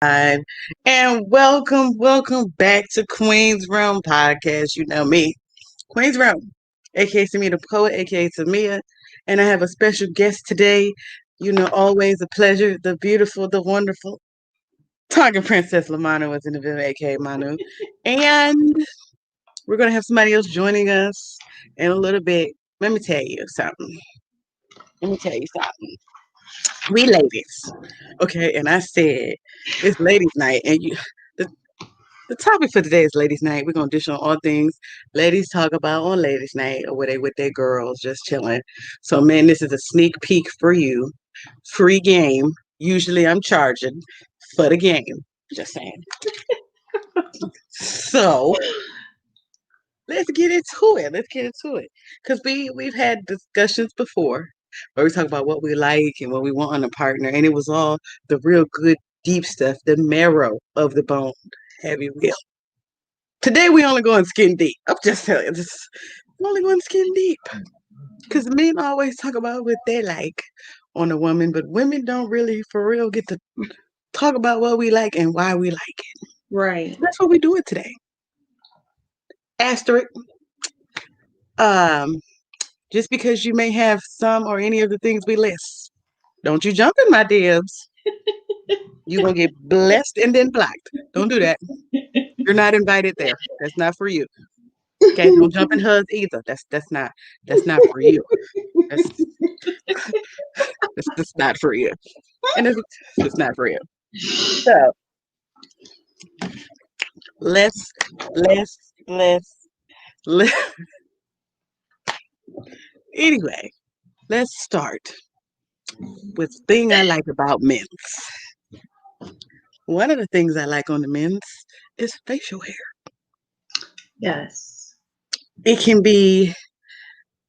And welcome back to Queen's Realm Podcast. You know me, Queen's Realm, aka Samia the Poet, aka Samia. And I have a special guest today. Always a pleasure. The beautiful, the wonderful Tonga Princess Lamana was in the video, aka Manu. And we're going to have somebody else joining us in a little bit. Let me tell you something. We ladies. Okay, and I said it's ladies' night, and the, the topic for today is ladies' night. We're gonna dish on all things ladies talk about on ladies' night, or where they with their girls just chilling. So, man, this is a sneak peek for you. Free game. Usually, I'm charging for the game. Just saying. So let's get into it. Because we've had discussions before where we talk about what we like and what we want in a partner, and it was all the real good deep stuff, the marrow of the bone, have you will. Today we only going skin deep. I'm just telling you, we're only going skin deep. Because men always talk about what they like on a woman, but women don't really for real get to talk about what we like and why we like it. Right. That's what we do it today. Asterisk. Um, just because you may have some or any of the things we list, don't you jump in my DMs. You're gonna get blessed and then blocked. Don't do that. You're not invited there. That's not for you. Okay, don't jump in hers either. That's not for you. That's that's not for you. And it's not for you. So let's let's let's let anyway, let's start with thing I like about men's. One of the things I like on the men's is facial hair. Yes. It can be,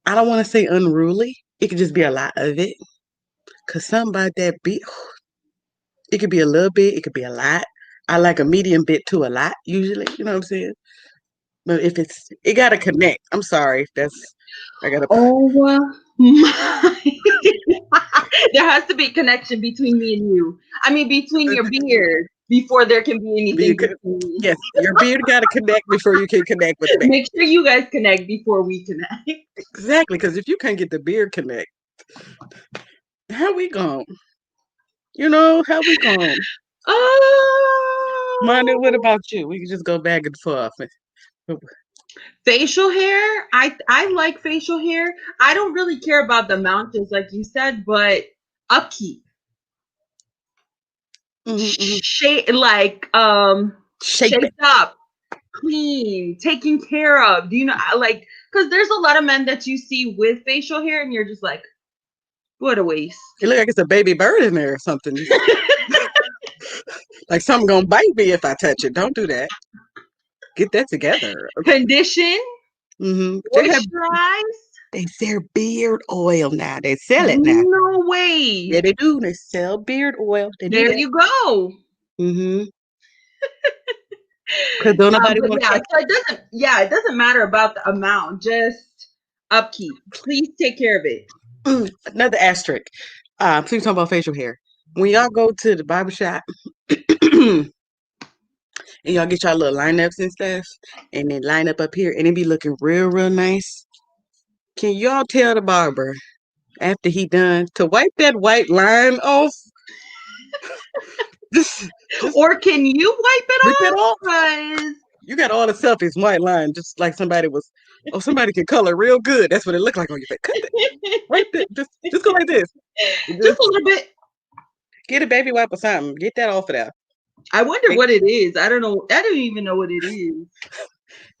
I don't want to say unruly. It could just be a lot of it. Cause something about that be, it could be a little bit. It could be a lot. I like a medium bit to a lot usually. You know what I'm saying? But if it gotta connect. I'm sorry. I gotta. Oh my. There has to be a connection between me and you. I mean, between your beard before there can be anything between. Yes, your beard gotta connect before you can connect with the man. Make sure you guys connect before we connect. Exactly, because if you can't get the beard connect, how we going? How we going? Manu, what Oh, about you? We can just go back and forth. facial hair. I like facial hair. I don't really care about the mountains, like you said, but upkeep. Mm-hmm. Shape like Shape it. shaped up, clean, taken care of. Do you know like because there's a lot of men that you see with facial hair and you're just like, what a waste. It look like it's a baby bird in there or something. Like something gonna bite me if I touch it. Don't do that. Get that together. Condition, Mm-hmm. moisturize. They sell beard oil now. They sell it now. No way. Yeah, they do. They sell beard oil. They do There that. you go. Mm-hmm. Because don't nobody But want to yeah, take. so it doesn't matter about the amount, just upkeep. Please take care of it. Another asterisk. Please talk about facial hair. When y'all go to the barbershop and y'all get y'all little lineups and stuff, and then line up here, and it be looking real nice. Can y'all tell the barber after he done to wipe that white line off? just, just Or can you wipe it rip it off? off. Because You got all the selfies white line, just like somebody was. Oh, somebody can color real good. That's what it looked like on your face. Cut it right there. Just go like this. just Just a little bit. get a baby wipe or something. Get that off of there. I wonder what it is. I don't know. I don't even know what it is.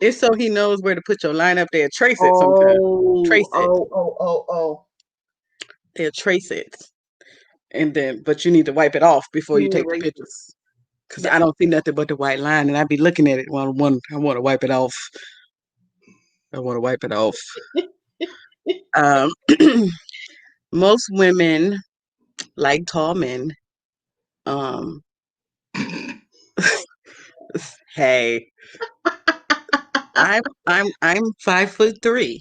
It's so he knows where to put your line up there. Trace it sometimes. Oh, Trace it. oh. They'll trace it. And then, but you need to wipe it off before you You take the erase it. pictures. Because Yeah. I don't see nothing but the white line. And I be looking at it while I want to wipe it off. I want to wipe it off. Um, most women like tall men. Um, hey, I'm 5'3".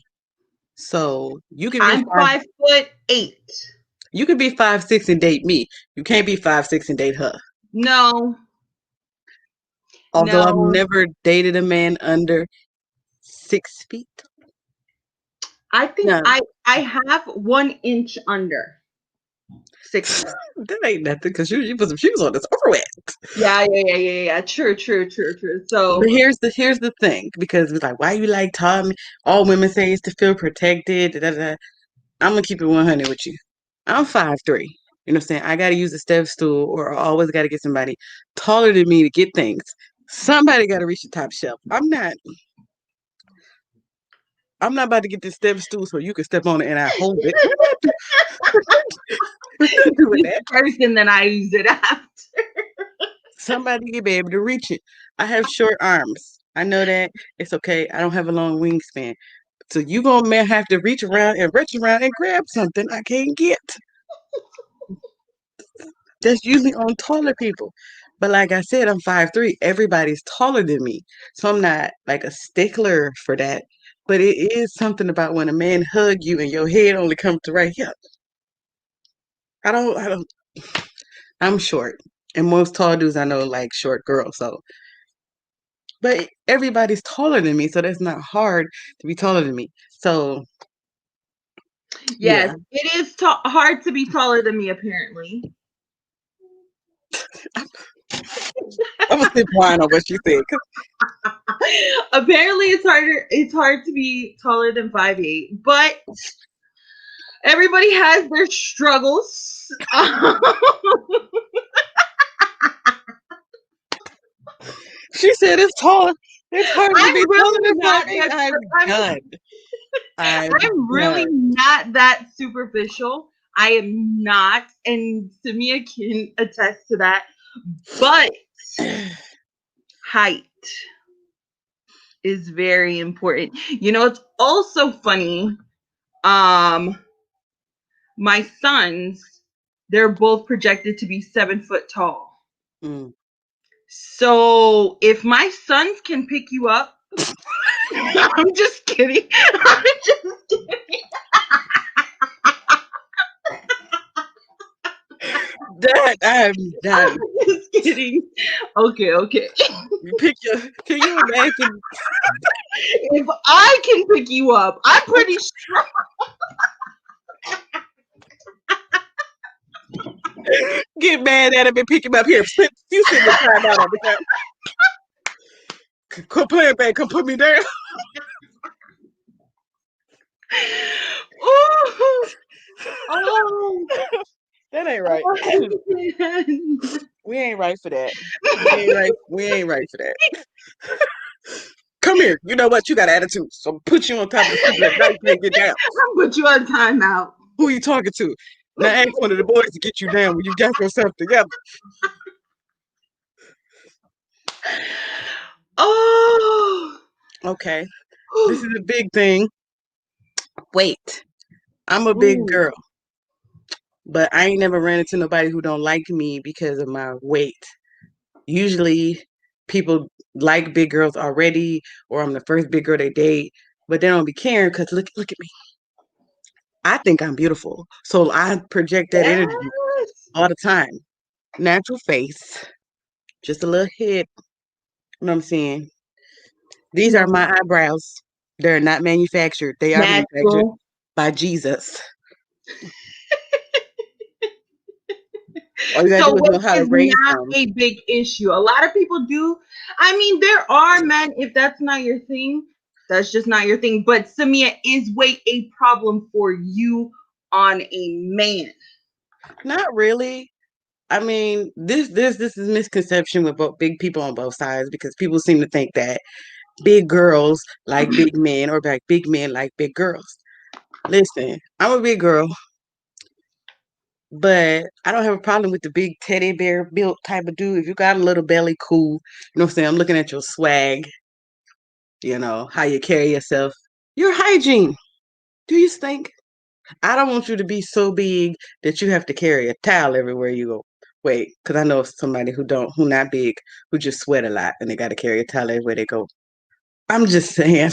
So you can be I'm 5'8". you can be 5'6" and date me. You can't be 5'6" and date her. No. Although I've No, never dated a man under 6 feet. I think No, I have 1 inch under 6 feet. that ain't nothing because you put some shoes on. It's over with. Yeah. True, true, true, true. But So here's the thing, because it's like, why you like Tommy? All women say is to feel protected. Da, da, da. I'm gonna keep it 100 with you. I'm 5'3". You know what I'm saying? I gotta use a step stool, or I always gotta get somebody taller than me to get things. Somebody gotta reach the top shelf. I'm not about to get this step stool so you can step on it and I hold it. We're not doing use that. it first and then I use it after. Somebody can be able to reach it. I have short arms. I know that. It's okay. I don't have a long wingspan. So you gonna have to reach around and grab something I can't get. That's usually on taller people. But like I said, I'm 5'3". Everybody's taller than me. So I'm not like a stickler for that. But it is something about when a man hug you and your head only comes to right here. I don't I'm short. And most tall dudes I know like short girls. So but everybody's taller than me, so that's not hard to be taller than me. So Yes, yeah. it is hard to be taller than me, apparently. I'm gonna sip wine on what she said. Apparently, it's harder. It's hard to be taller than 5'8", but everybody has their struggles. She said it's taller. It's harder to I'm be taller really than five not eight. that. I'm done. I'm I'm really done. not that superficial. I am not, and Samia can attest to that. But height is very important. You know, it's also funny. Um, my sons, they're both projected to be 7 foot tall. Mm. So if my sons can pick you up, I'm just kidding. I'm just kidding. That I'm I'm done. just kidding. Okay. You pick your. Can you imagine? If I can pick you up, I'm pretty strong. Get mad at him and pick him up here. You sit the time out on the ground. Quit playing back. Come put me down. Ooh. Oh. That ain't right. Oh. We ain't right for that. We ain't right. We ain't right for that. Come here. You know what? You got attitude. So put you on top of the stupid. Now you can't get down. I'll put you on timeout. Who are you talking to? Now ask one of the boys to get you down when you got yourself together. Oh. Okay. This is a big thing. Weight. I'm a big Ooh. girl, but I ain't never ran into nobody who don't like me because of my weight. Usually people like big girls already, or I'm the first big girl they date, but they don't be caring because look at me. I think I'm beautiful. So I project that energy Yes. all the time. Natural face, just a little head. You know what I'm saying? These are my eyebrows. They're not manufactured. They are manufactured Natural. by Jesus. All you gotta So do is know weight how to is raise not them. a big issue. A lot of people do. I mean, there are men, if that's not your thing, that's just not your thing. But Samia, is weight a problem for you on a man? Not really. I mean, this is misconception with both big people on both sides because people seem to think that big girls like big men or like big men like big girls. Listen, I'm a big girl, but I don't have a problem with the big teddy bear built type of dude. If you got a little belly, cool. You know what I'm saying? I'm looking at your swag, how you carry yourself. Your hygiene. Do you stink? I don't want you to be so big that you have to carry a towel everywhere you go. Wait, because I know somebody who not big, who just sweat a lot and they got to carry a towel everywhere they go. I'm just saying.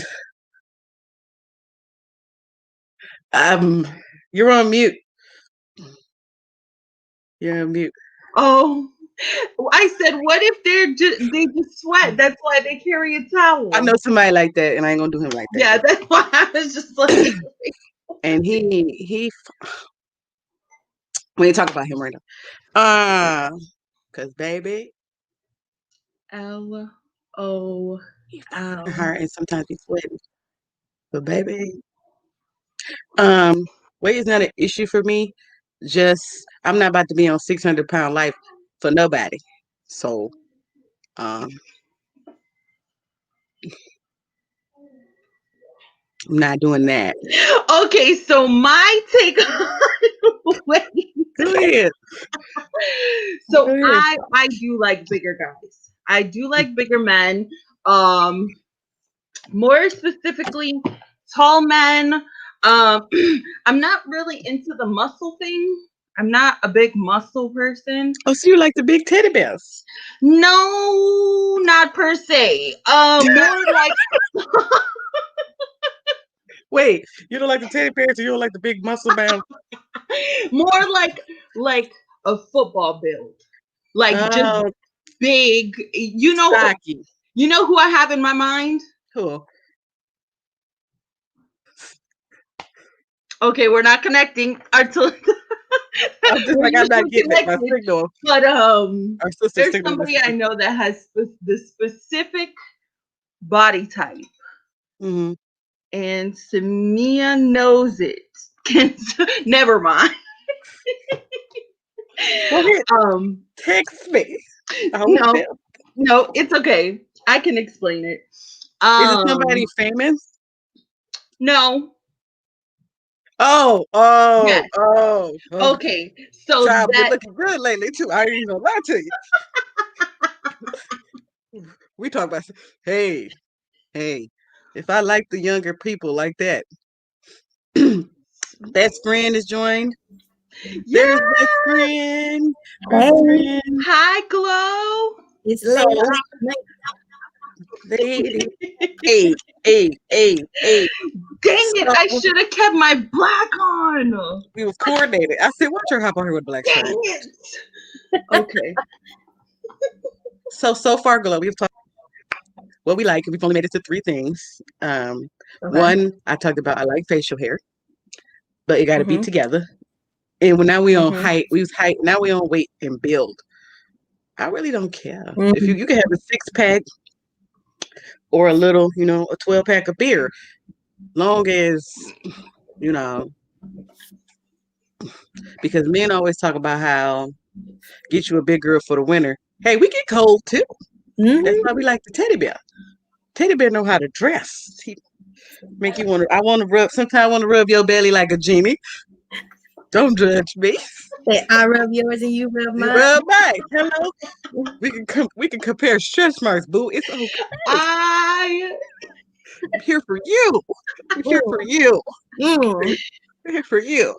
Um, you're on mute. You're on mute. Oh. I said, what if they just sweat? That's why they carry a I towel. know somebody like that, and I ain't gonna do him like that. Yeah, that's why I was just like, And we ain't talk about him right now. Cause baby, LOL. he hurt, and sometimes he's sweating. But baby, weight is not an issue for me. Just I'm not about to be on 600-pound life for nobody. So um, I'm not doing that. Okay, so my take on weight. Go ahead. So Go ahead. I do like bigger guys. I do like bigger men. Um, More specifically, tall men. I'm not really into the muscle thing. I'm not a big muscle person. Oh, so you like the big teddy bears? No, not per se. More like Wait, you don't like the teddy bears, or you don't like the big muscle man? more like a football build. Like just Oh, big. stocky. You know who I have in my mind? Cool. Okay, we're not connecting until I'm just we're like, I'm not usually getting it. My connected. signal, But our sister there's signal is. somebody I know that has the specific body type, Mm-hmm. and Samia knows it. Never mind. Go ahead, Um, text me. I want no, them. no, it's okay. I can explain it. Is it somebody famous? No. Oh, oh, Yes. oh, oh. Okay. So Child been that looking good lately too. I ain't even gonna lie to you. We talk about, hey, hey. If I like the younger people like that, best friend is joined. yeah. There's best friend. Best Hey, friend. Hi, Glow. it's So, late. lady, hey, hey, hey, hey. Dang it! I So should have kept my black on. we was coordinated. I said, watch her hop on here with a black shirt. Dang it. Okay. So far, Glow, we've talked what we like. We've only made it to 3 things. Okay. One, I talked about I like facial hair, but it got to be Mm-hmm. together. And now we on Mm-hmm. height. We was height. Now we on weight and build. I really don't care if Mm-hmm. you can have a 6-pack or a little, a 12-pack of beer, long as you know. Because men always talk about how get you a big girl for the winter. Hey, we get cold too. That's why we like the teddy bear. Teddy bear know how to dress. He make you want to. I want to rub. Sometimes I want to rub your belly like a genie. Don't judge me. Say, I rub yours and you rub You mine. rub mine. Hello. We can compare stretch marks, boo. It's okay. I I'm here for you. I'm here for you. Mm. I'm here for you.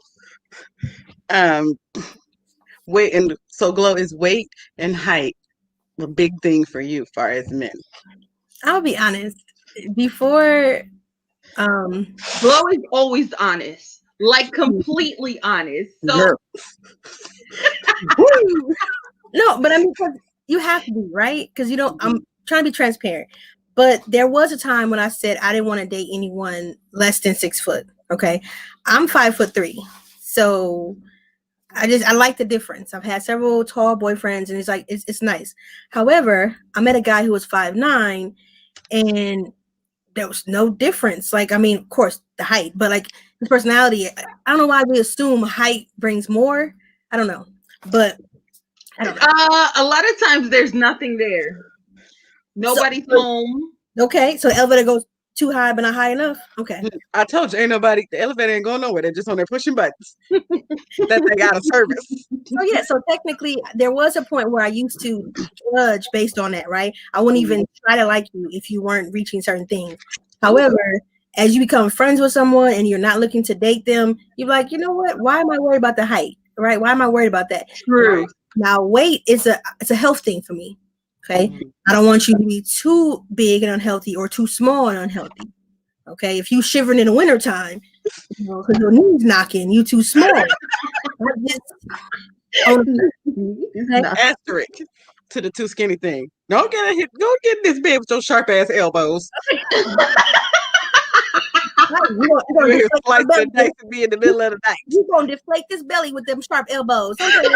Um, weight and so Glow is weight and height a big thing for you, as far as men. I'll be honest. Before, Glow is always honest, like completely honest. So Girl. Woo! no, but I mean, 'cause you have to be right because you don't. I'm trying to be transparent. But there was a time when I said I didn't want to date anyone less than 6 foot. Okay, I'm 5'3", so I like the difference. I've had several tall boyfriends, and it's nice. However, I met a guy who was 5'9", and there was no difference. Like, I mean, of course, the height, but like his personality. I don't know why we assume height brings more. I don't know, but I don't know. a lot of times there's nothing there. Nobody's home. Okay, so the elevator goes too high, but not high enough. Okay. I told you, ain't nobody. The elevator ain't going nowhere. They're just on there pushing buttons. That thing out of service. So yeah, so technically there was a point where I used to judge based on that, right? I wouldn't even try to like you if you weren't reaching certain things. However, as you become friends with someone and you're not looking to date them, you're like, you know what? Why am I worried about the height? Right? Why am I worried about that? True. Now weight is a health thing for me. Okay. I don't want you to be too big and unhealthy or too small and unhealthy. Okay. If you shivering in the wintertime, because your knees knocking, you too small. It's Okay. not. Asterisk to the too skinny thing. Don't get in here. Go get in this bed with your sharp ass elbows. You You gonna in here deflate slicing my and belly. dicing me in the middle of the night. You gonna deflate this belly with them sharp elbows. Okay.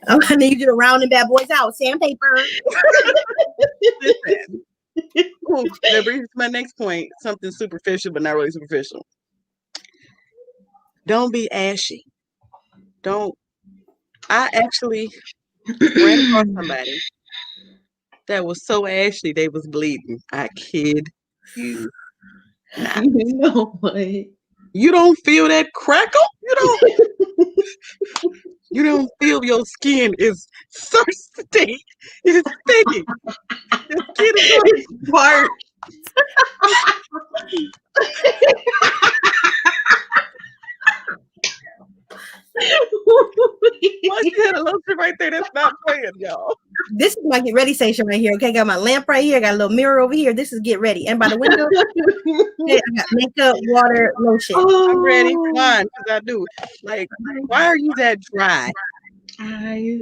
I'm gonna need you to round in bad boys out. Sandpaper. Listen. Cool. That brings me to my next point. Something superficial, but not really superficial. Don't be ashy. Don't. I actually ran across somebody that was so ashy they was bleeding. I kid you not. You know what? You don't feel that crackle? You don't feel your skin is thirsty. It's sticky. Your skin is going It's part. Once you had a little bit right there, that's not playing, y'all. This is my get ready station right here. Okay, got my lamp right here. Got a little mirror over here. This is get ready. And by the window, I got makeup, water, lotion. I'm ready. Oh, Come on, because I do. Like, why are you that dry? I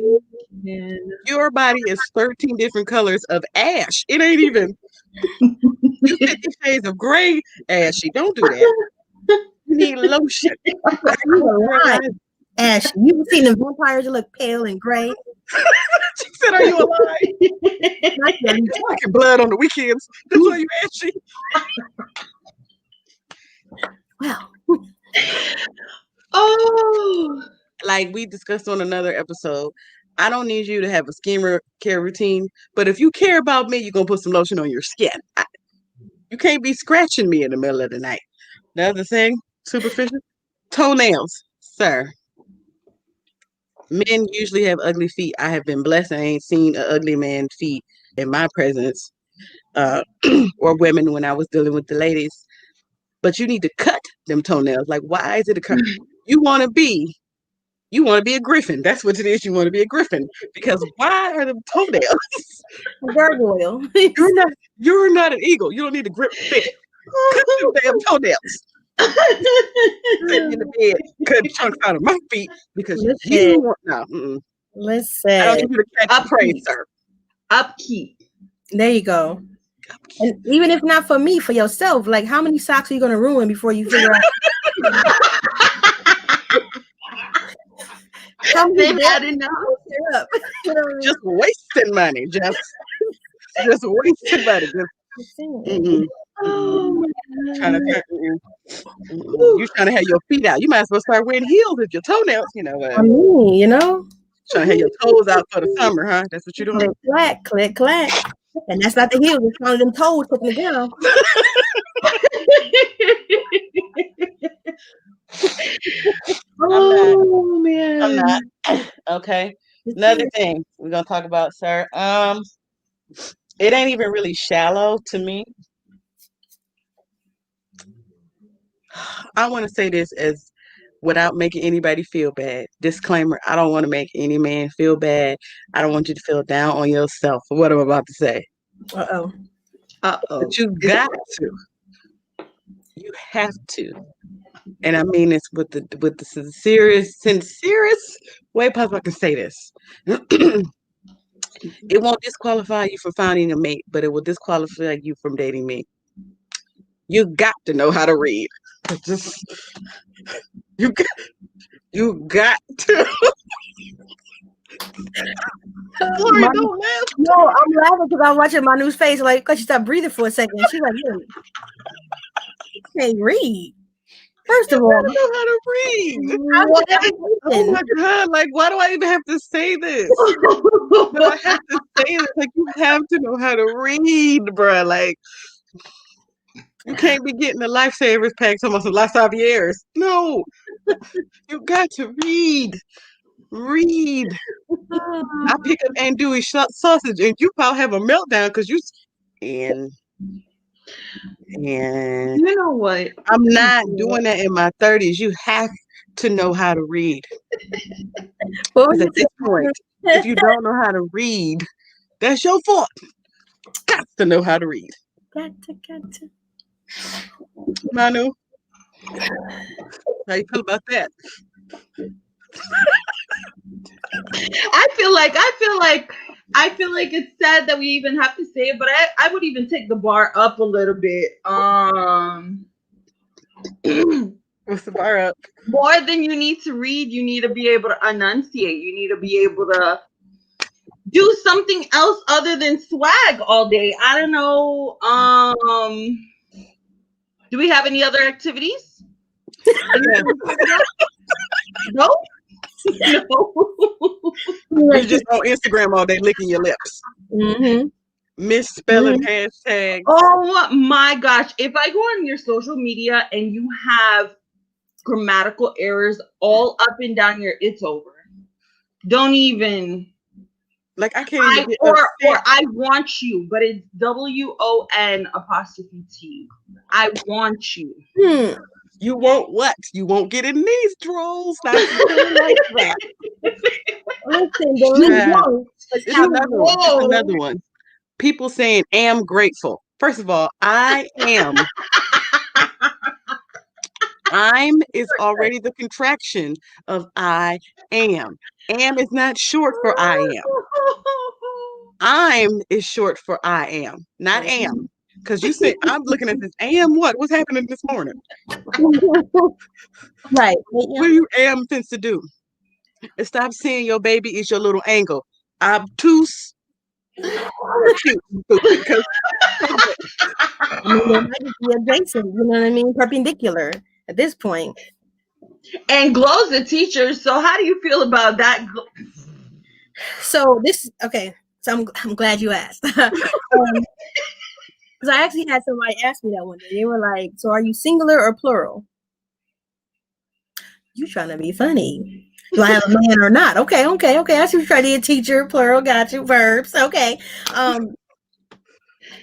can. Your body is 13 different colors of ash. It ain't even you 50 shades of gray ashy. Don't do that. You need lotion. You a lie, Ash. You seen the vampires that look pale and gray? She said, "Are you alive? You fucking blood on the weekends. That's why you ashy." Well, Oh, Like we discussed on another episode, I don't need you to have a skin care routine, but if you care about me, you're gonna put some lotion on your skin. You can't be scratching me in the middle of the night. The other thing, superficial, toenails, sir. Men usually have ugly feet. I have been blessed. I ain't seen an ugly man feet in my presence, or women when I was dealing with the ladies. But you need to cut them toenails. Like, why is it a cut? You want to be a griffin. That's what it is. You want to be a griffin because why are them toenails? gargoyle. You're not an eagle. You don't need to grip fish. Cut them damn toenails. Sitting in the bed, cutting chunks out of my feet because you want no. I don't Listen. need you to catch prey, sir. upkeep. There you go. And even if not for me, for yourself, like how many socks are you gonna ruin before you figure out? How many They've had enough. up? You know what I mean? Just wasting money. Just wasting money. Just Oh my trying to God. you trying to have your feet out. You might as well start wearing heels with your toenails. You know I mean, you know, trying to have your toes out for the summer, huh? That's what you're doing. click, clack. And that's not the heels, it's one of them toes putting it down. Oh man. I'm not. Okay. Another thing we're gonna talk about, sir. It ain't even really shallow to me. I want to say this as without making anybody feel bad. Disclaimer: I don't want to make any man feel bad. I don't want you to feel down on yourself for what I'm about to say. Uh-oh. But you got to. You have to. And I mean this with the sincerest way possible I can say this. It won't disqualify you from finding a mate, but it will disqualify you from dating me. You got to know how to read. Just you got to. Lori, don't laugh. No, I'm laughing because I'm watching my new face. Like, because she stopped breathing for a second. She's like, "Look, you can't read." First of You all, gotta know how to read. Oh my God! Like, why do I even have to say this? Do I have to say this? Like, you have to know how to read, bruh. Like, you can't be getting the lifesavers pack almost the last 5 years. No, you got to read. Read. I pick up andouille sausage, and you probably have a meltdown because you and You know what? I'm not doing that in my 30s. You have to know how to read. Because at this point, if you don't know how to read, that's your fault. Got to know how to read. Got to. Manu, How you feel about that? I feel like it's sad that we even have to say it, but I would even take the bar up a little bit. What's the bar up? More than you need to read, you need to be able to enunciate. You need to be able to do something else other than swag all day. I don't know. Do we have any other activities? No. No. You're just on Instagram all day licking your lips. Mm-hmm. Misspelling hashtags. Oh my gosh. If I go on your social media and you have grammatical errors all up and down your, it's over. Don't even. Like I can't even get or upset. I want you, but it's WON''T. I want you. You won't what? You won't get in these trolls. Not like that. Listen, the Yeah. won't. It's another one. It's another one. People saying am grateful. First of all, I am. I'm is already the contraction of I am. Am is not short for I am. I'm is short for I am, not am. Because you said I'm looking at this. Am what? What's happening this morning? Right. What do you am things to do? And stop saying your baby is your little angle. Obtuse. Because I mean, they might just be adjacent, you know what I mean? Perpendicular at this point. And Glow's a teacher, so how do you feel about that? So this, okay. So I'm glad you asked. Because I actually had somebody ask me that one day. They were like, "So are you singular or plural?" You trying to be funny? Do I have a man or not? Okay. I see you trying to be a teacher, plural. Got you. Verbs. Okay.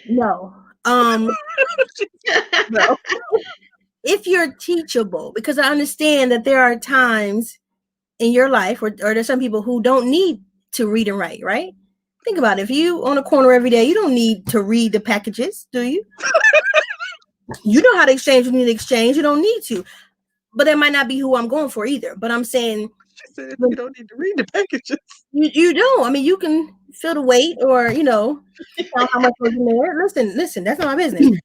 No. No. If you're teachable, because I understand that there are times in your life or there's some people who don't need to read and write, right? Think about it. If you on a corner every day, you don't need to read the packages, do you? You know how to exchange, you need to exchange, you don't need to. But that might not be who I'm going for either. But I'm saying she said you don't need to read the packages. You don't. I mean, you can feel the weight or, count how much was in there. Listen, that's not my business.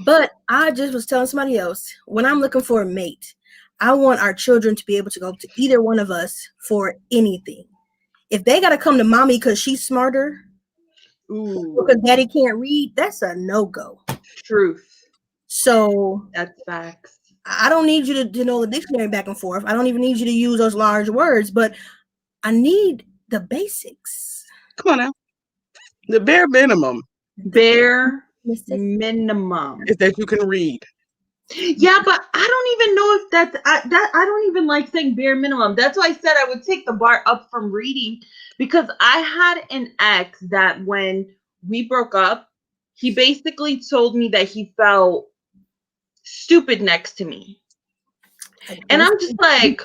But I just was telling somebody else, when I'm looking for a mate, I want our children to be able to go to either one of us for anything. If they got to come to mommy because she's smarter, because daddy can't read, that's a no-go. Truth. So that's facts. I don't need you to know the dictionary back and forth. I don't even need you to use those large words, but I need the basics. Come on now. The bare minimum. Bare minimum is that you can read. Yeah, but I don't even know if that's I don't even like saying bare minimum. That's why I said I would take the bar up from reading, because I had an ex that when we broke up, he basically told me that he felt stupid next to me. And I'm just like,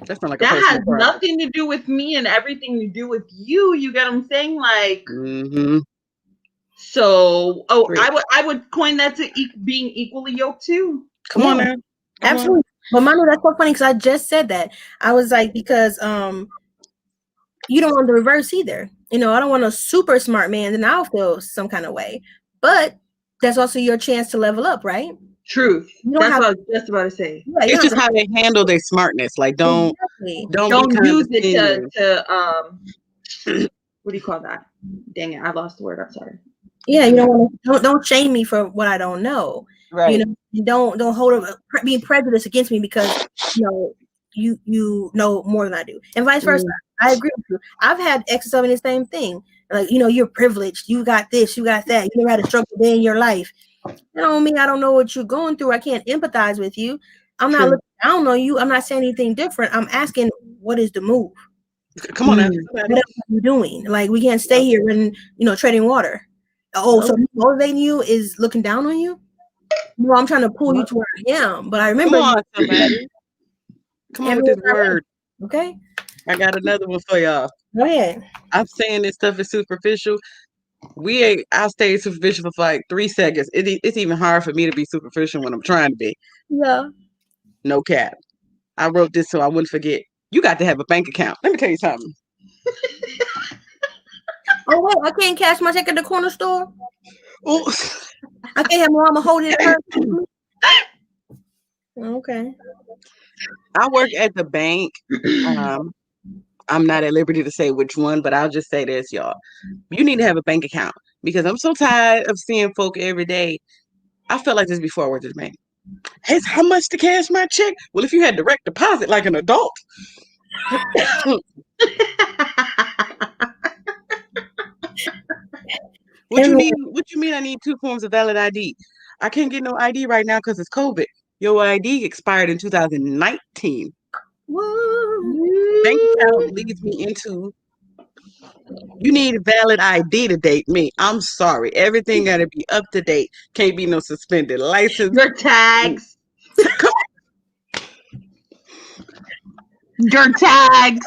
that has nothing to do with me and everything to do with you. You get what I'm saying? Like, so, I would coin that to being equally yoked too. Come on, man. Absolutely. But Manu, that's so funny because I just said that. I was like, because you don't want the reverse either. I don't want a super smart man, then I'll feel some kind of way. But that's also your chance to level up, right? Truth. That's what I was just about to say. Yeah, it's just how they handle their smartness. Like, don't use it to what do you call that? Dang it, I lost the word. I'm sorry. Yeah, you don't shame me for what I don't know. Right. Don't hold being prejudiced against me because you know more than I do, and vice versa. I agree with you. I've had exes of the same thing. Like, you're privileged. You got this. You got that. You never had a struggle day in your life. That don't mean I don't know what you're going through. I can't empathize with you. I'm not looking down on you. I'm not saying anything different. I'm asking, what is the move? Come on, now. What are you doing? Like, we can't stay here and treading water. So motivating you is looking down on you? No, I'm trying to pull you to where I am. But I remember. Come on, somebody. Come on with this word. Okay. I got another one for y'all. Go ahead. I'm saying this stuff is superficial. I stayed superficial for like 3 seconds. It's even hard for me to be superficial when I'm trying to be. Yeah. No cap. I wrote this so I wouldn't forget. You got to have a bank account. Let me tell you something. Oh wait, I can't cash my check at the corner store. Ooh. I can't have mama hold it. Okay. I work at the bank. I'm not at liberty to say which one, but I'll just say this, y'all. You need to have a bank account because I'm so tired of seeing folk every day. I felt like this before I worked at the bank. Hey, how much to cash my check? Well, if you had direct deposit like an adult. What you mean? What you mean? I need 2 forms of valid ID. I can't get no ID right now because it's COVID. Your ID expired in 2019. Bank account leads me into. You need a valid ID to date me. I'm sorry. Everything got to be up to date. Can't be no suspended license. Your tags. Your tags.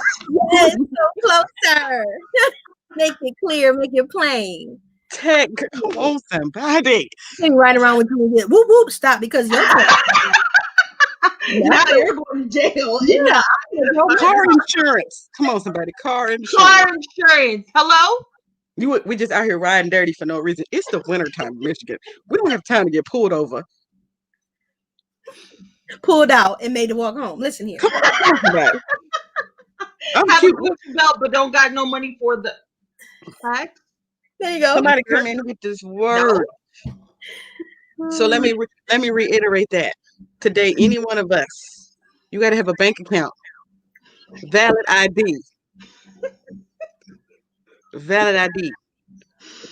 Yes, so closer. Make it clear, make it plain. Tech, come on, somebody. Right around with you, whoop whoop, stop because you're. Now you're going to jail. Yeah. Car insurance. Come on, somebody. Car insurance. Car insurance. Hello? We just out here riding dirty for no reason. It's the wintertime in Michigan. We don't have time to get pulled over. Pulled out and made to walk home. Listen here. Come on, somebody. I'm Have cute. a Gucci belt, but don't got no money for the tax. There you go. Somebody come in with this word. No. So let me reiterate that. Today, any one of us, you got to have a bank account, valid ID,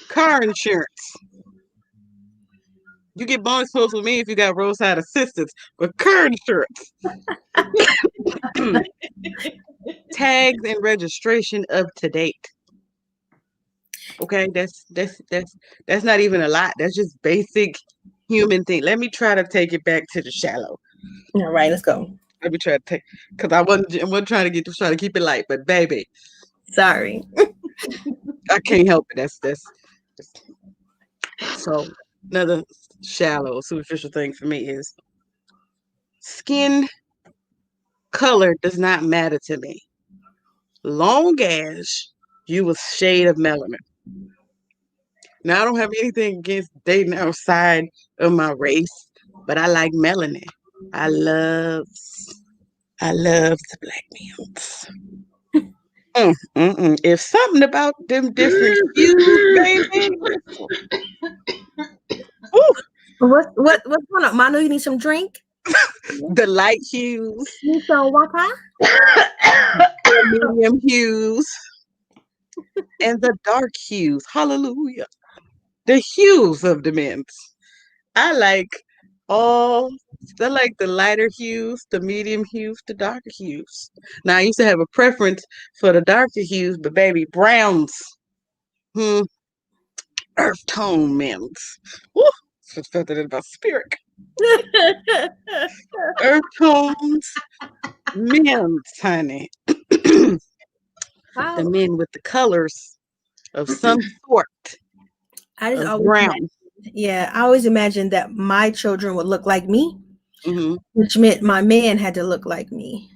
car insurance. You get bonus points with me if you got roadside assistance, but car insurance, tags and registration up to date. Okay, that's not even a lot. That's just basic human thing. Let me try to take it back to the shallow. All right, let's go. Let me try to take, because I wasn't trying to keep it light, but baby, sorry, I can't help it. That's so another shallow, superficial thing for me is skin color does not matter to me, long as you a shade of melanin. Now, I don't have anything against dating outside of my race, but I like melanin. I love the black males. If something about them different hues, baby. What's going on? Manu, you need some drink? The light hues. You need some water? The medium hues. And the dark hues. Hallelujah. The hues of the men's. I like the lighter hues, the medium hues, the darker hues. Now I used to have a preference for the darker hues, but baby, browns, earth tone men's. Woo! Just felt that in my spirit. Earth tones, men's, honey. Wow. The men with the colors of some sort. I just always brown. I always imagined that my children would look like me, which meant my man had to look like me.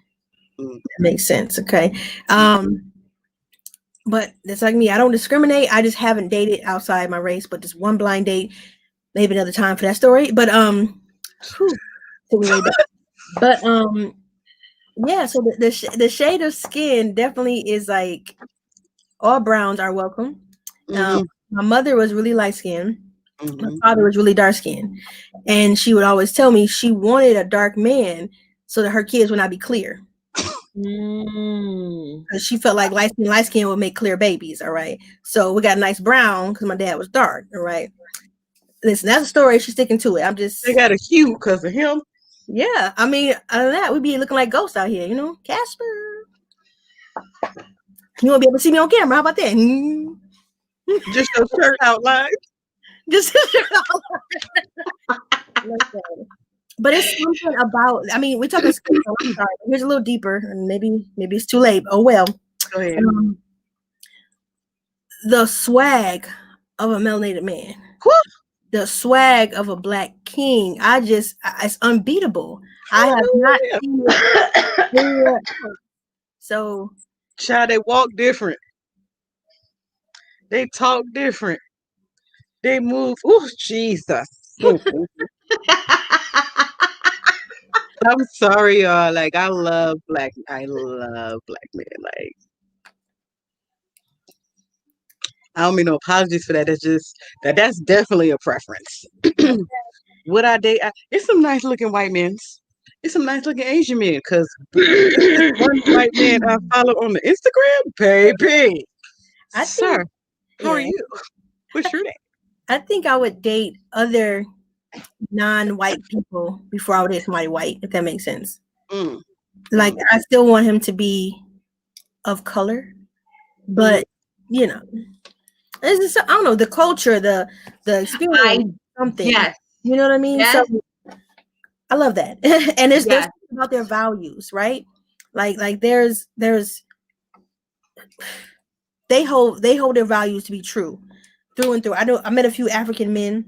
That makes sense. Okay. But it's like me. I don't discriminate. I just haven't dated outside my race, but just one blind date, maybe another time for that story. But yeah, so the shade of skin definitely is like all browns are welcome. My mother was really light skinned. My father was really dark skinned, and she would always tell me she wanted a dark man so that her kids would not be clear. Because she felt like light skin would make clear babies. All right, so we got a nice brown because my dad was dark. All right, listen, that's a story. She's sticking to it. They got a hue because of him. Yeah, I mean, other than that, we'd be looking like ghosts out here, Casper. You won't be able to see me on camera. How about that? Just your shirt outline. Just your shirt outline. But it's something about, I mean, we're talking skin tone. I'm sorry. Here's a little deeper, and maybe it's too late. Oh, well. Go ahead. The swag of a melanated man. Whew. The swag of a black king. It's unbeatable. I have not Hallelujah. seen it anywhere else. So Child, they walk different. They talk different. They move. Oh, Jesus. I'm sorry, y'all. Like, I love black men. Like, I don't mean no apologies for that. That's just that's definitely a preference. Would I date? It's some nice looking white men. It's some nice looking Asian men. Cause this one white man I follow on the Instagram, baby. I Sir, think, how are yeah, you? What's your name? I think I would date other non-white people before I would date somebody white, if that makes sense. Mm. Like, I still want him to be of color, but you know, it's just, I don't know, the culture, the experience, something. Yes. You know what I mean? Yes. So I love that. And there's Yes. about their values, right? Like there's they hold their values to be true through and through. I met a few African men.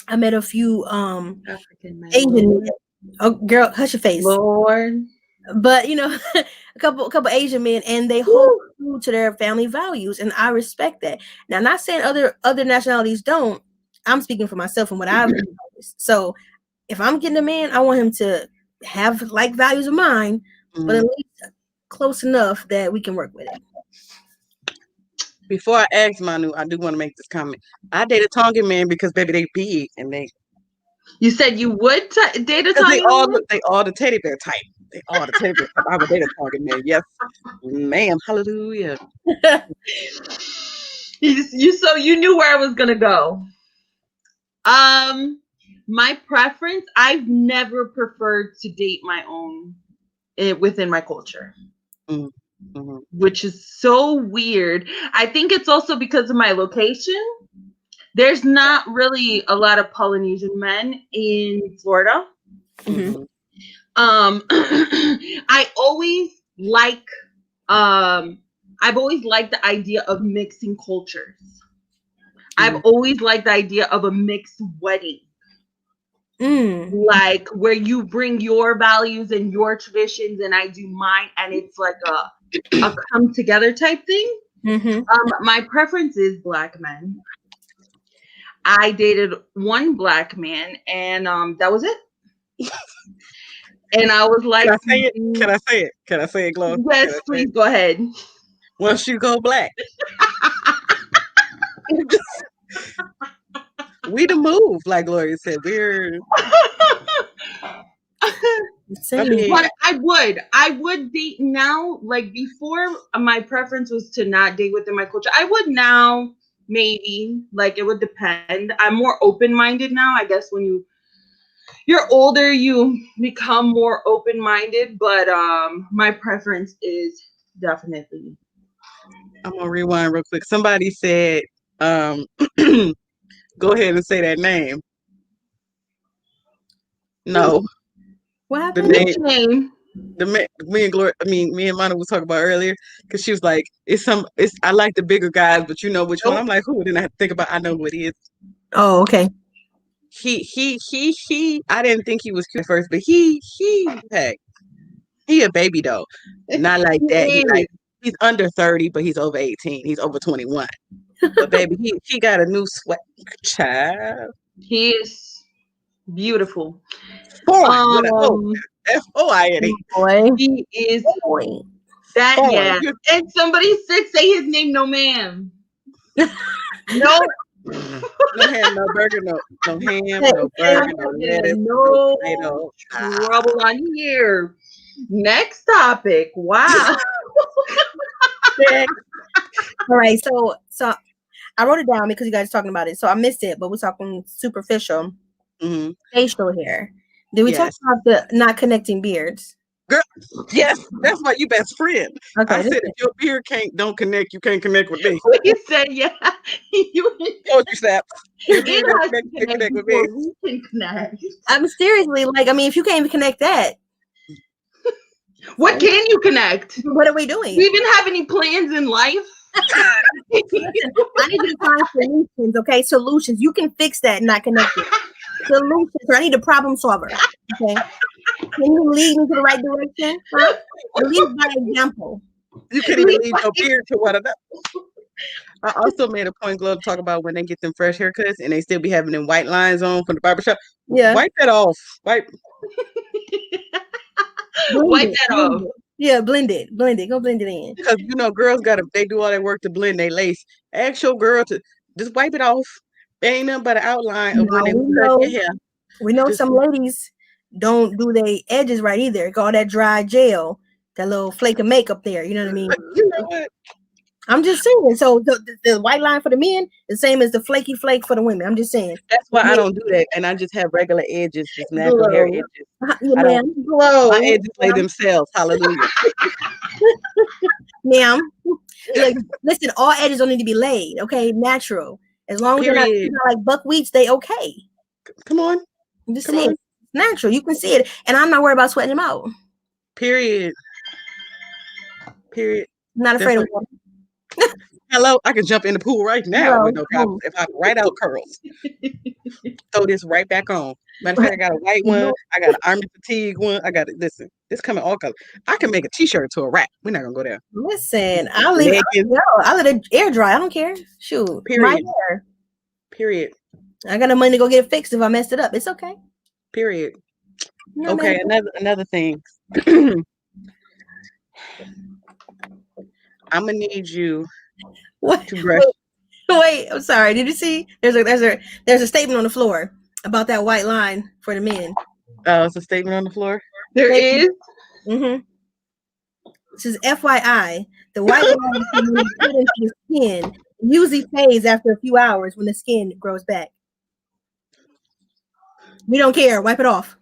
I met a few African men. Asian men. Oh, girl, hush your face. Lord. But you know, a couple Asian men, and they hold true to their family values, and I respect that. Now, I'm not saying other nationalities don't. I'm speaking for myself and what I've noticed. So, if I'm getting a man, I want him to have like values of mine, but at least close enough that we can work with it. Before I ask Manu, I do want to make this comment. I date a Tongan man because baby they big and they. You said you would date a They Tongan man? they all the teddy bear type. They all the teddy bear type. I would date a Tongan man. Yes, ma'am. Hallelujah. You knew where I was gonna go. My preference, I've never preferred to date my own within my culture. Mm-hmm. Which is so weird. I think it's also because of my location. There's not really a lot of Polynesian men in Florida. Mm-hmm. I've always liked the idea of mixing cultures. I've always liked the idea of a mixed wedding. Like where you bring your values and your traditions and I do mine, and it's like a come together type thing. My preference is black men. I dated one black man, and that was it. And I was like, Can I say it? Can I say it, Glow? Yes, please go ahead. Once you go black, we the move, like Gloria said. We're. But I would date now. Like before, my preference was to not date within my culture. I would now, maybe, like it would depend. I'm more open-minded now. I guess when you're older, you become more open-minded. But my preference is definitely. I'm gonna rewind real quick. Somebody said, go ahead and say that name. No. What happened? The name. Me and Mona was talking about earlier, because she was like, I like the bigger guys, but you know which one. I'm like, who? Then I have to think about, I know who it is. Oh, okay. He I didn't think he was cute at first, but he a baby though. Not like that. He's under 30, but he's over 18. He's over 21. But baby, he got a new sweat child. He is beautiful. F-O-I-N-E. Boy. He is boy. That Boy. Yeah. And somebody said say his name, no ma'am. No. No ham, no burger, no ham, no burger, no lettuce, no tomato. Trouble on here. Next topic. Wow. All right, so I wrote it down because you guys are talking about it, so I missed it, but we're talking superficial facial hair. Did we talk about the not connecting beards? Girl, yes, that's my best friend. Okay, I said if your beard don't connect, you can't connect with me. You said yeah. Told you, Snap. Your beard It don't has to connect with me. We can connect. I'm seriously, like, I mean, if you can't even connect that, what can you connect? what are we doing? Do you even have any plans in life? Listen, I need you to find solutions, okay? Solutions. You can fix that, not connected. Solutions. I need a problem solver. Okay. Can you lead me to the right direction? Huh? Lead by example. You could even lead your beard to one another. I also made a point, Glow, to talk about when they get them fresh haircuts and they still be having them white lines on from the barbershop. Yeah. Wipe that off. Wipe Blend that it, off. blend it. Yeah, blend it. Blend it. Go blend it in. Because girls they do all their work to blend their lace. Ask your girl to just wipe it off. There ain't nothing but an outline of when they cut your hair. We know some ladies don't do their edges right either. All that dry gel, that little flake of makeup there. You know what I mean? You know what? I'm just saying. So the white line for the men, the same as the flaky flake for the women. I'm just saying. That's why I don't do that, and I just have regular edges, just natural hair edges. Yeah, ma'am. Glow. My edges lay themselves. Hallelujah. Ma'am. Like, listen, all edges don't need to be laid. Okay, natural. As long as they're not like buckwheats, they okay. Come on. I'm just saying. It's natural. You can see it, and I'm not worried about sweating them out. Period. Not afraid of water. Hello, I can jump in the pool right now with no problem. If I write out curls, throw this right back on. Matter of fact, I got a white one. I got an army fatigue one. I got it. Listen, this coming all color. I can make a t-shirt to a wrap. We're not gonna go there. Listen, I'll let it air dry. I don't care. Shoot, period. My hair. Period. I got the money to go get it fixed if I messed it up. It's okay. Period. No, okay, another thing. I'm gonna need you to brush. Wait, I'm sorry. Did you see? There's a statement on the floor about that white line for the men. Oh, it's a statement on the floor. There is. Mm-hmm. It says, FYI, the white line put into the skin usually fades after a few hours when the skin grows back. We don't care. Wipe it off.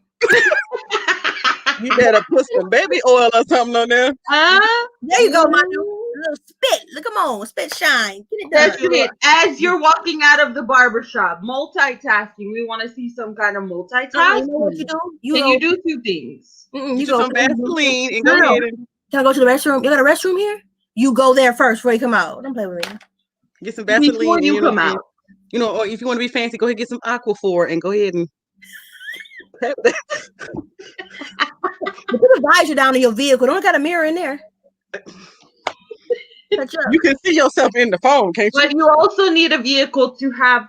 You better put some baby oil or something on there. There you go, my little spit. Look, come on, spit shine. Get it done. That's it. As you're walking out of the barbershop, multitasking. We want to see some kind of multitasking. You know what you do? You do two things. You go some Vaseline and go ahead and. Can I go to the restroom? You got a restroom here? You go there first before you come out. Don't play with me. Get some Vaseline before you come out. Or if you want to be fancy, go ahead and get some Aquaphor and go ahead and. Put a visor down in your vehicle. Don't got a mirror in there. You can see yourself in the phone, can't you? But you also need a vehicle to have.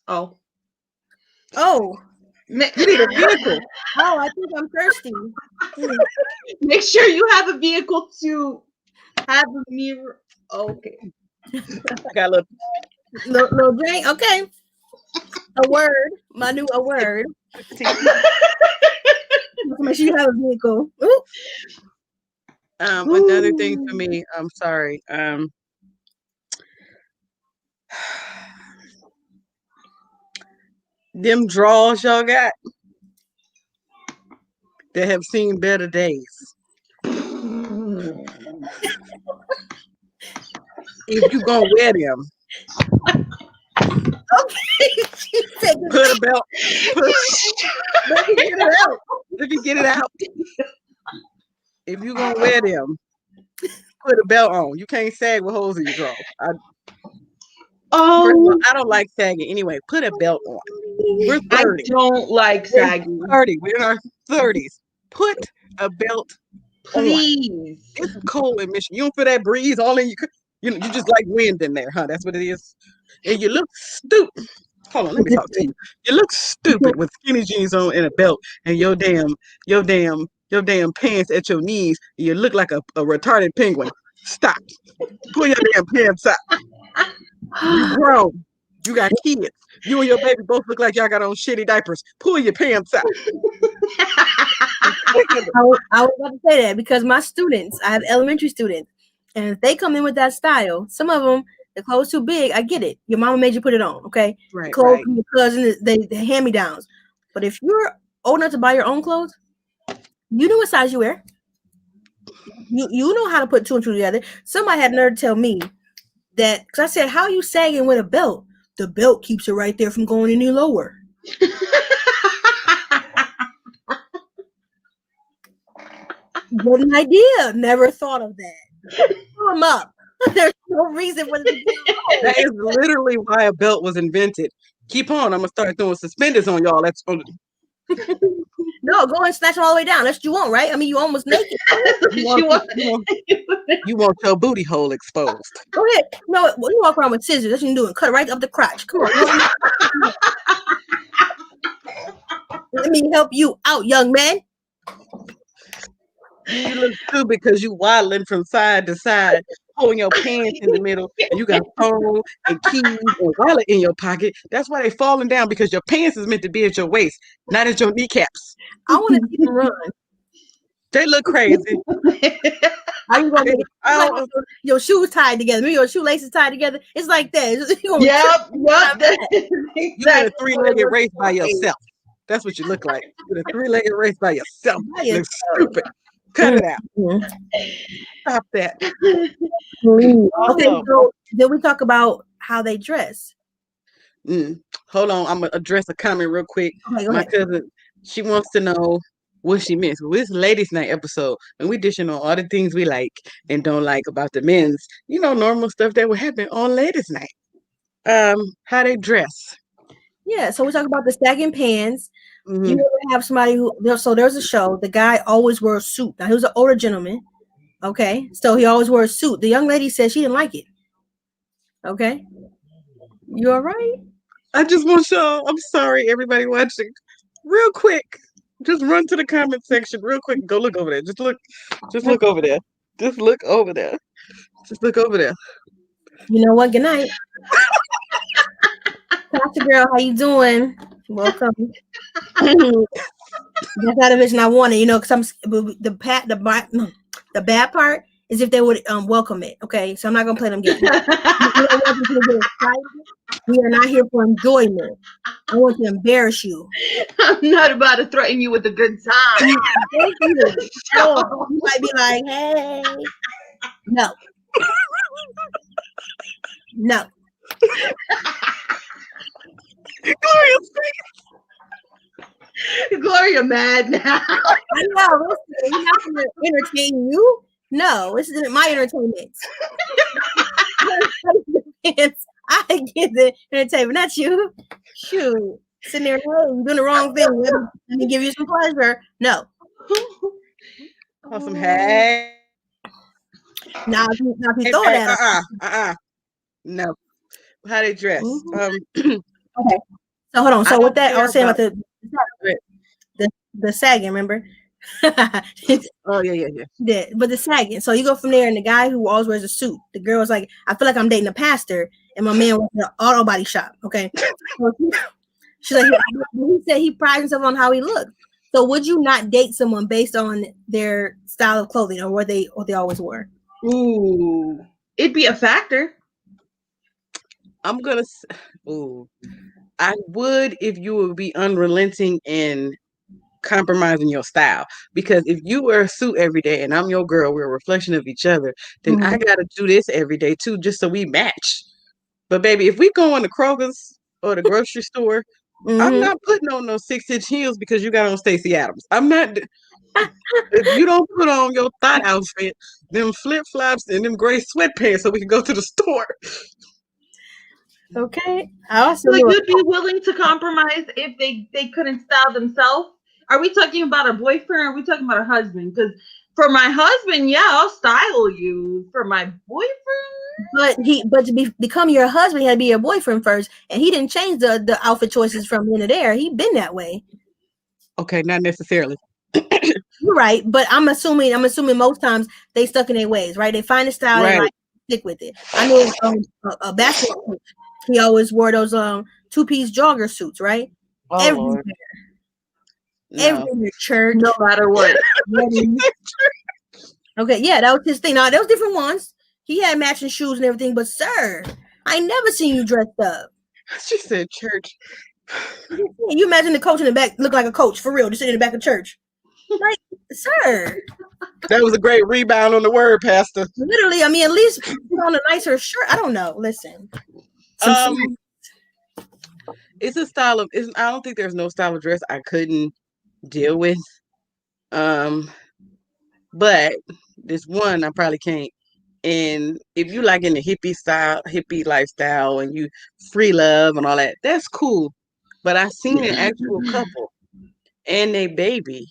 Oh. You need a vehicle. Oh, I think I'm thirsty. Make sure you have a vehicle to have a mirror. Okay. I got a little drink. Okay. A word. A word. Make sure you have a vehicle. Ooh. Another thing for me, I'm sorry. Them draws y'all got that have seen better days. If you gonna wear them, okay. Put a belt. Let me get it out. Let me get it out. If you gonna wear them, put a belt on. You can't sag with holes in your drawers. I don't like sagging anyway. Put a belt on. We're 30. I don't like sagging. 30. We're in our 30s. Put a belt Please. on. It's cold in Michigan. You don't feel that breeze all in you just like wind in there, huh? That's what it is. And you look stupid. Hold on, let me talk to you. You look stupid with skinny jeans on and a belt and your damn pants at your knees. You look like a retarded penguin. Stop. Pull your damn pants out. You grown. You got kids. You and your baby both look like y'all got on shitty diapers. Pull your pants out. I was about to say that because my students, I have elementary students, and if they come in with that style, some of them, the clothes too big. I get it. Your mama made you put it on, okay? Right. Clothes from your cousin, they hand me downs. But if you're old enough to buy your own clothes, you know what size you wear. You know how to put two and two together. Somebody had nerve to tell me that because I said, "How are you sagging with a belt? The belt keeps it right there from going any lower." Good idea. Never thought of that. Pull them up. There's no reason for them to get low. That is literally why a belt was invented. Keep on. I'm gonna start throwing suspenders on y'all. That's No, go and snatch them all the way down. That's what you want, right? I mean, you almost naked. you want your booty hole exposed. Go ahead. No, you walk around with scissors. That's what you doing. Cut right up the crotch. Come on. Let me help you out, young man. You look stupid because you waddling from side to side, holding your pants in the middle, and you got phone and keys and wallet in your pocket. That's why they falling down, because your pants is meant to be at your waist, not at your kneecaps. I want to see them run. They look crazy. How you gonna like your shoes tied together? Maybe your shoelaces tied together. It's like that. Yep. You in a three-legged race by yourself. That's what you look like. You're in a three-legged race by yourself. You look stupid. Cut it out. Stop that. Okay, so then we talk about how they dress. Hold on, I'm gonna address a comment real quick. Okay, my cousin, she wants to know what she missed. Well, this ladies' night episode, and we dishing on all the things we like and don't like about the men's, normal stuff that would happen on ladies' night. How they dress. Yeah, so we talk about the sagging pants. Mm-hmm. You ever have somebody so there's a show, the guy always wore a suit. Now he was an older gentleman. Okay, so he always wore a suit. The young lady said she didn't like it. Okay, you all right? I just want to show. I'm sorry, everybody watching. Real quick, just run to the comment section real quick. Go look over there. Just look over there. Just look over there. Just look over there. You know what? Good night. Pastor girl, how you doing? Welcome. That's not a vision I wanted, because I'm the bad part is if they would welcome it. Okay, so I'm not gonna play them games. We are not here for enjoyment. I want to embarrass you. I'm not about to threaten you with a good time. You might be like, hey, no. Gloria mad now. I know. Listen, we're not going to entertain you. No, this isn't my entertainment. I get the entertainment, not you. Shoot. Sitting there, hey, you're doing the wrong thing. Let me give you some pleasure. No. Awesome. Hey. Now if you throw that. No. How they dress. Okay. So hold on. So with that, I was saying about the sagging, remember? Oh yeah. But the sagging. So you go from there, and the guy who always wears a suit, the girl was like, I feel like I'm dating a pastor, and my man was in an auto body shop. Okay. So she's like, he said he prides himself on how he looks. So would you not date someone based on their style of clothing or what they always wore? Ooh, it'd be a factor. I'm gonna. I would if you would be unrelenting in compromising your style. Because if you wear a suit every day and I'm your girl, we're a reflection of each other, then I gotta do this every day too, just so we match. But baby, if we go on the Kroger's or the grocery store, I'm not putting on those 6-inch heels because you got on Stacey Adams. I'm not. If you don't put on your thought outfit, them flip flops and them gray sweatpants, so we can go to the store. Okay. I also you'd be willing to compromise if they couldn't style themselves. Are we talking about a boyfriend or are we talking about a husband? Because for my husband, yeah, I'll style you. For my boyfriend, but to become your husband, he had to be your boyfriend first, and he didn't change the outfit choices from then to there. He been that way. Okay, not necessarily. You're right, but I'm assuming most times they stuck in their ways, right? They find a style and like stick with it. I know a basketball coach, he always wore those 2-piece jogger suits, right? Oh, everywhere. Everywhere, church, no matter what. Okay, yeah, that was his thing. Now, there was different ones. He had matching shoes and everything, but sir, I never seen you dressed up. She said church. You imagine the coach in the back look like a coach for real, just sitting in the back of church. Like, sir. That was a great rebound on the word, Pastor. Literally, I mean, at least put on a nicer shirt. I don't know. Listen. It's a style of. I don't think there's no style of dress I couldn't deal with. But this one I probably can't And if you like in the hippie lifestyle and you free love and all that, that's cool. But I seen an actual couple and a baby,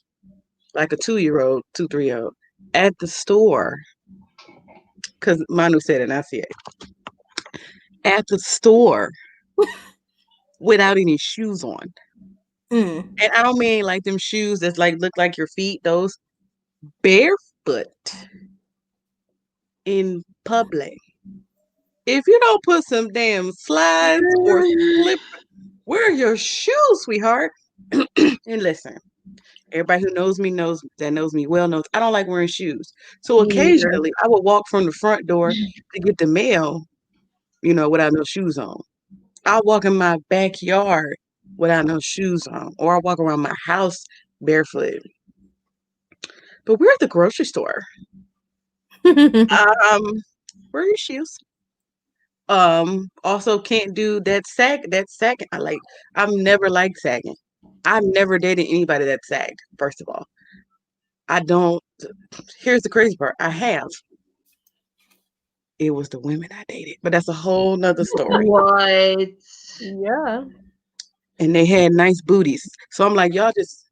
like a 2-year-old, 3-year-old, at the store. Because Manu said it, and I see it. At the store without any shoes on. Mm. And I don't mean like them shoes that like look like your feet, those barefoot in public. If you don't put some damn slides or slip, wear your shoes, sweetheart. And listen, everybody who knows me knows me well knows I don't like wearing shoes. So Me neither. occasionally I would walk from the front door to get the mail, without no shoes on. I'll walk in my backyard without no shoes on, or I walk around my house barefoot. But we're at the grocery store. Wear your shoes. Also can't do that sag. I've never liked sagging. I've never dated anybody that sagged, first of all. I don't. Here's the crazy part. I have. It was the women I dated, but that's a whole nother story. What? Yeah. And they had nice booties. So I'm like, y'all just,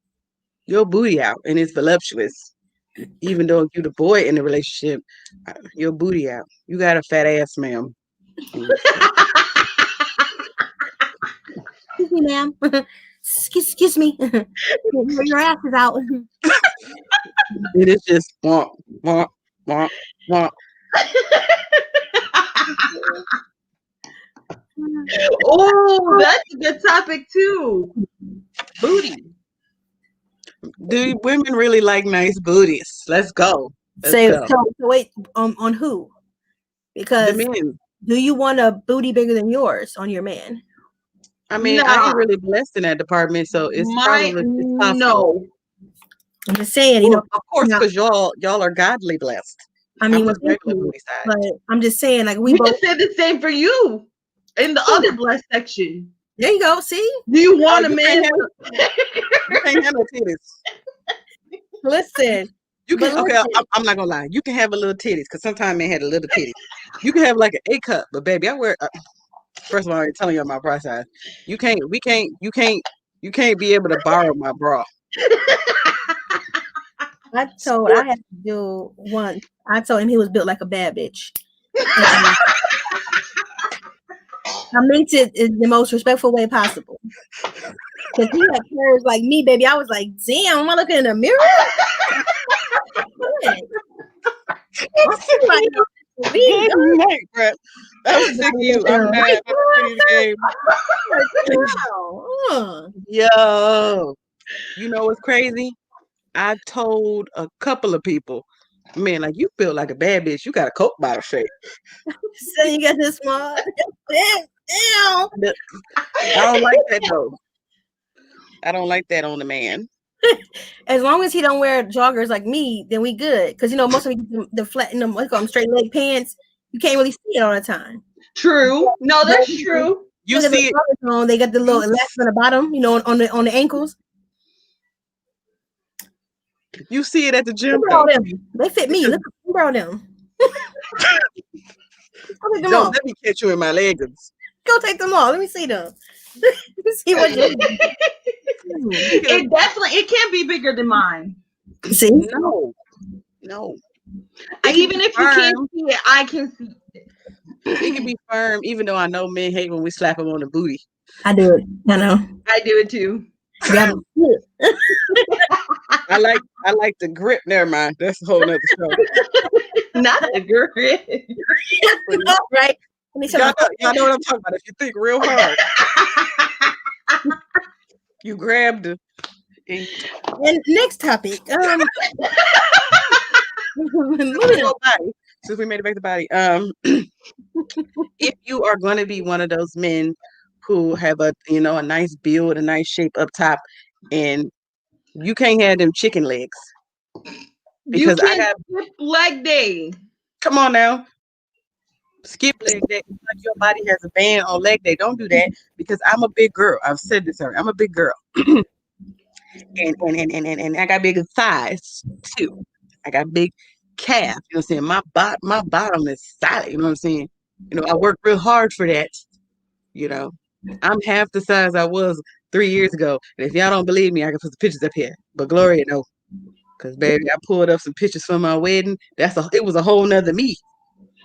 your booty out and it's voluptuous. Even though you're the boy in the relationship, your booty out. You got a fat ass, ma'am. Excuse me, ma'am. Excuse me. Your ass is out. It is just womp, womp, womp, womp. Oh, that's a good topic too. Booty. Do women really like nice booties? Let's go. So wait, on who? The Because men. do you want a booty bigger than yours on your man? I mean, I Nah. ain't really blessed in that department, so it's possible. No. I'm just saying, Well, of course, now- because y'all are godly blessed. I mean, I'm with a regular you, booty size. but I'm just saying, like we We both. can say the same for you in the other blessed section. There you go. See, Do you want a you man? can't You can't have no titties. listen. You can. But Okay, listen. I'm not gonna lie. You can have a little titties because sometimes men had a little titties. You can have like an A cup, but baby, I wear. First of all, I'm telling you my bra size. You can't. We can't. You can't be able to borrow my bra. I had to do one. I told him he was built like a bad bitch. I meant it in the most respectful way possible. Because he had curves like me, baby. I was like, damn, am I looking in the mirror? Good night, bro. I was sick of you. I'm mad. Yo, you know what's crazy? I told a couple of people, man, like you built like a bad bitch. You got a Coke bottle shape. So you got this small. Damn. I don't like that though. I don't like that on the man. As long as he don't wear joggers like me, then we good. Because most of the flat, what call them straight leg pants. You can't really see it all the time. True. No, that's true. You Look at see the joggers on, they got the little elastic on the bottom, on the ankles. You see it at the gym. Borrow them. They fit me. Look, borrow them. Go take them Don't off. let me catch you in my leggings. Go take them off. Let me see them. Let me see what you It can't be bigger than mine. see. No. Even if you can't see it, I can see it. It can be firm, even though I know men hate when we slap them on the booty. I do it. I know. I do it too. Yeah. I like the grip. Never mind. That's a whole nother show. Not the grip. Right. Y'all know what I'm talking about. If you think real hard, you grab the. And next topic. Since we made it back to body, if you are going to be one of those men who have a nice build, a nice shape up top, and you can't have them chicken legs because you can't skip leg day. Come on now, skip leg day. Like your body has a band on leg day. Don't do that because I'm a big girl. I've said this already. I'm a big girl, and I got big thighs too. I got big calf. You know what I'm saying? My bottom is solid. You know what I'm saying? I worked real hard for that. You know, I'm half the size I was 3 years ago. And if y'all don't believe me, I can put some pictures up here. But Gloria, no. Because, baby, I pulled up some pictures from my wedding. It was a whole nother me.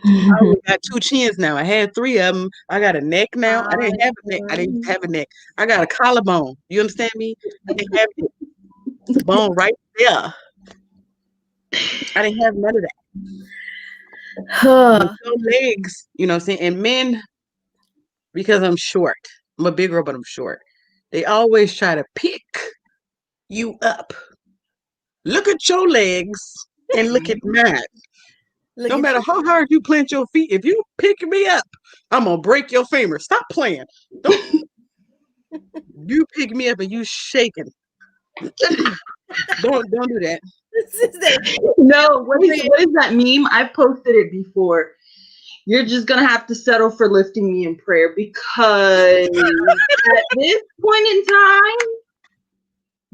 I only got 2 chins now. I had 3 of them. I got a neck now. I didn't have a neck. I didn't have a neck. I got a collarbone. You understand me? I didn't have it. It's a bone right there. I didn't have none of that. No legs, you know what I'm saying? And men, because I'm short, I'm a big girl, but I'm short. They always try to pick you up. Look at your legs and look at mine. No matter how hard you plant your feet, if you pick me up, I'm gonna break your femur. Stop playing. You pick me up and you shaking. Don't do that. No, what is that meme? I've posted it before. You're just gonna have to settle for lifting me in prayer, because at this point in time,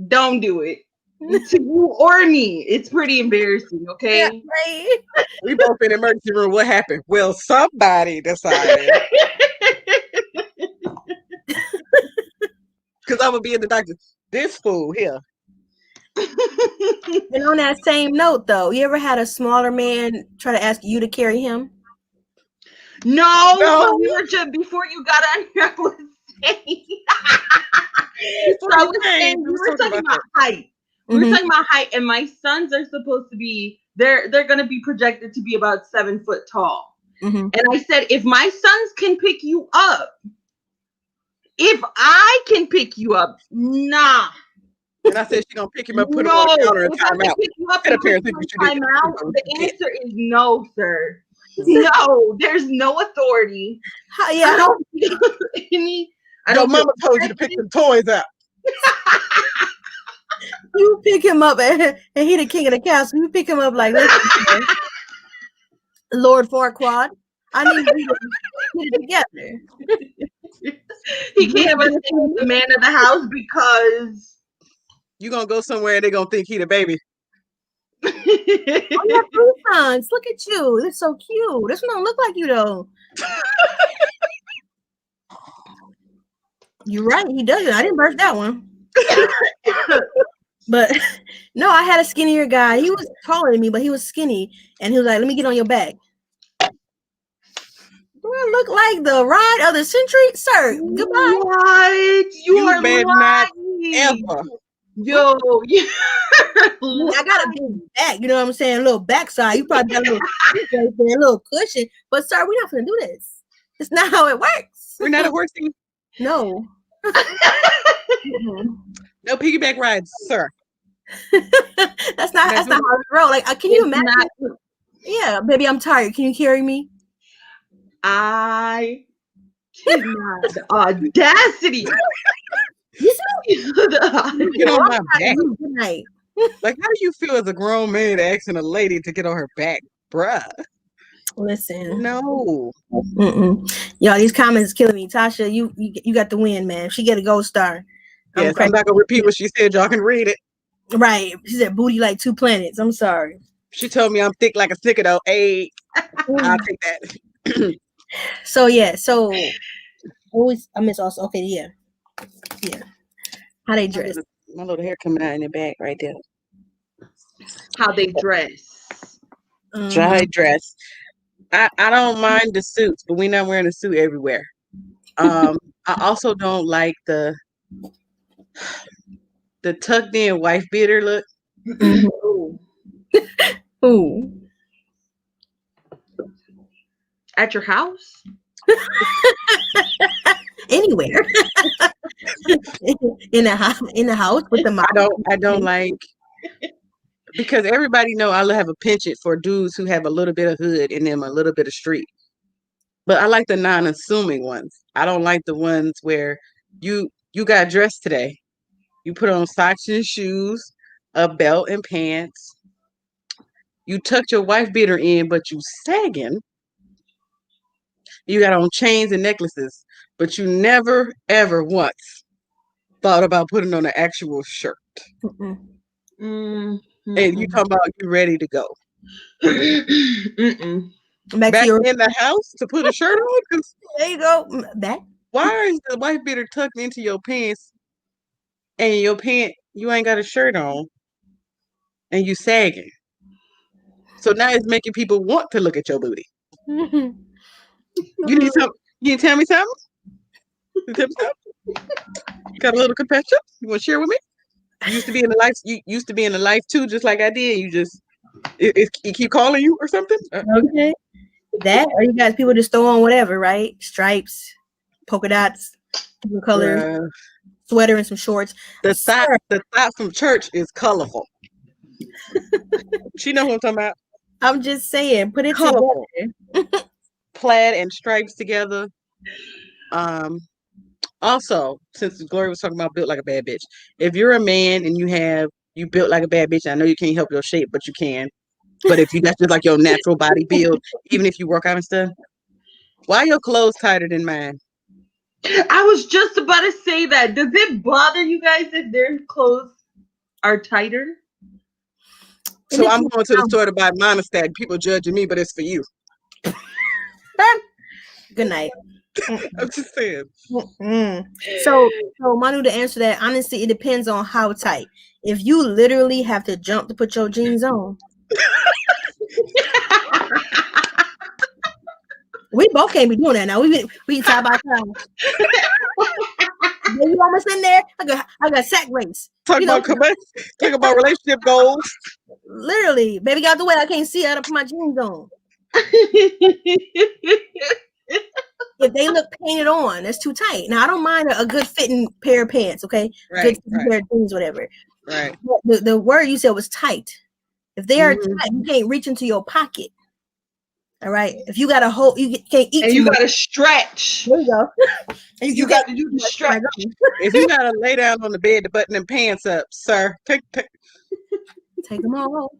don't do it. To you or me. It's pretty embarrassing, okay? Yeah, right. We both in the emergency room. What happened? Well, somebody decided. Because I'm gonna be in the doctor. This fool here. And on that same note, though, you ever had a smaller man try to ask you to carry him? No. So we were just, before you got on here, I was saying. We were talking about height. We were talking about height, and my sons are supposed to be, they're going to be projected to be about 7 foot tall. And I said, if my sons can pick you up, if I can pick you up, nah. And I said she's going to pick him up, put him on the counter and time out. The answer is no, sir. No, there's no authority. Yeah. Your mama told you to pick some toys up. You pick him up and he the king of the castle. You pick him up like, listen, Lord Farquaad, I need you to put it together. He can't be the man of the house because you're going to go somewhere and they're going to think he the baby. Oh, you have 3 sons. Look at you. They're so cute. This one don't look like you, though. You're right. He doesn't. I didn't birth that one. But no, I had a skinnier guy. He was taller than me, but he was skinny. And he was like, let me get on your back. Do I look like the ride of the century? Sir, goodbye. What? You are not ever. Yo, I got a big back, you know what I'm saying? A little backside. You probably got a little cushion. But sir, we're not gonna do this. It's not how it works. We're not a horsey. No. No piggyback rides, sir. That's not how it rolls. Like, can you imagine? Yeah, baby, I'm tired. Can you carry me? I cannot. The audacity. Get on my back. Good night. Like, how do you feel as a grown man asking a lady to get on her back, bruh? Listen, no. Y'all, these comments killing me. Tasha, you got the win, man. She get a gold star. Yes, I'm not gonna repeat what she said. Y'all can read it. Right. She said booty like 2 planets. I'm sorry. She told me I'm thick like a snicker though. Hey, I'll take that. So yeah, always I miss also. Okay, yeah. How they dress? My little hair coming out in the back right there. How they dress? Dry dress. I don't mind the suits, but we're not wearing a suit everywhere. I also don't like the tucked in wife beater look. Ooh. At your house? Anywhere. in the house with the model. I don't like, because everybody know I have a penchant for dudes who have a little bit of hood in them, a little bit of street. But I like the non-assuming ones. I don't like the ones where you got dressed today. You put on socks and shoes, a belt and pants. You tucked your wife beater in, but you sagging. You got on chains and necklaces, but you never, ever once thought about putting on an actual shirt. And you talking about you ready to go. Mm-mm. Back Back to your. in the house to put a shirt on? 'Cause There you go. Back. why is the wife beater tucked into your pants and you ain't got a shirt on and you sagging? So now it's making people want to look at your booty. You need some? You need to tell me something? You tell me something? You got a little confession? You want to share with me? You used to be in the life. You used to be in the life too, just like I did. You just it keep calling you or something. Okay. That or you got people just throw on whatever, right? Stripes, polka dots, different colors, Bruh. sweater and some shorts. The Sir, thought from church is colorful. She know what I'm talking about. I'm just saying, put it Colorful. together. Plaid and stripes together. Also, since Glory was talking about built like a bad bitch, if you're a man and you built like a bad bitch, I know you can't help your shape, but you can. But if you that's just like your natural body build, even if you work out and stuff, why are your clothes tighter than mine? I was just about to say that. Does it bother you guys if their clothes are tighter? So I'm going to the store to buy monostat. People judging me, but it's for you. Good night. I'm just saying. So Manu, to answer that, honestly, it depends on how tight. If you literally have to jump to put your jeans on, we both can't be doing that now. We side by side. You almost in there. I got sack race. Talk about relationship goals. Literally, baby, get out the way. I can't see. I gotta put my jeans on. If they look painted on, that's too tight. Now I don't mind a good fitting pair of pants, okay? Right, Good pair of jeans, whatever. Right. The word you said was tight. If they are Mhm. tight, you can't reach into your pocket. All right. If you got a hole, you can't eat. And too you much. gotta stretch. There you go. And You got to do the stretch. If you gotta lay down on the bed to button them pants up, sir, take them all off.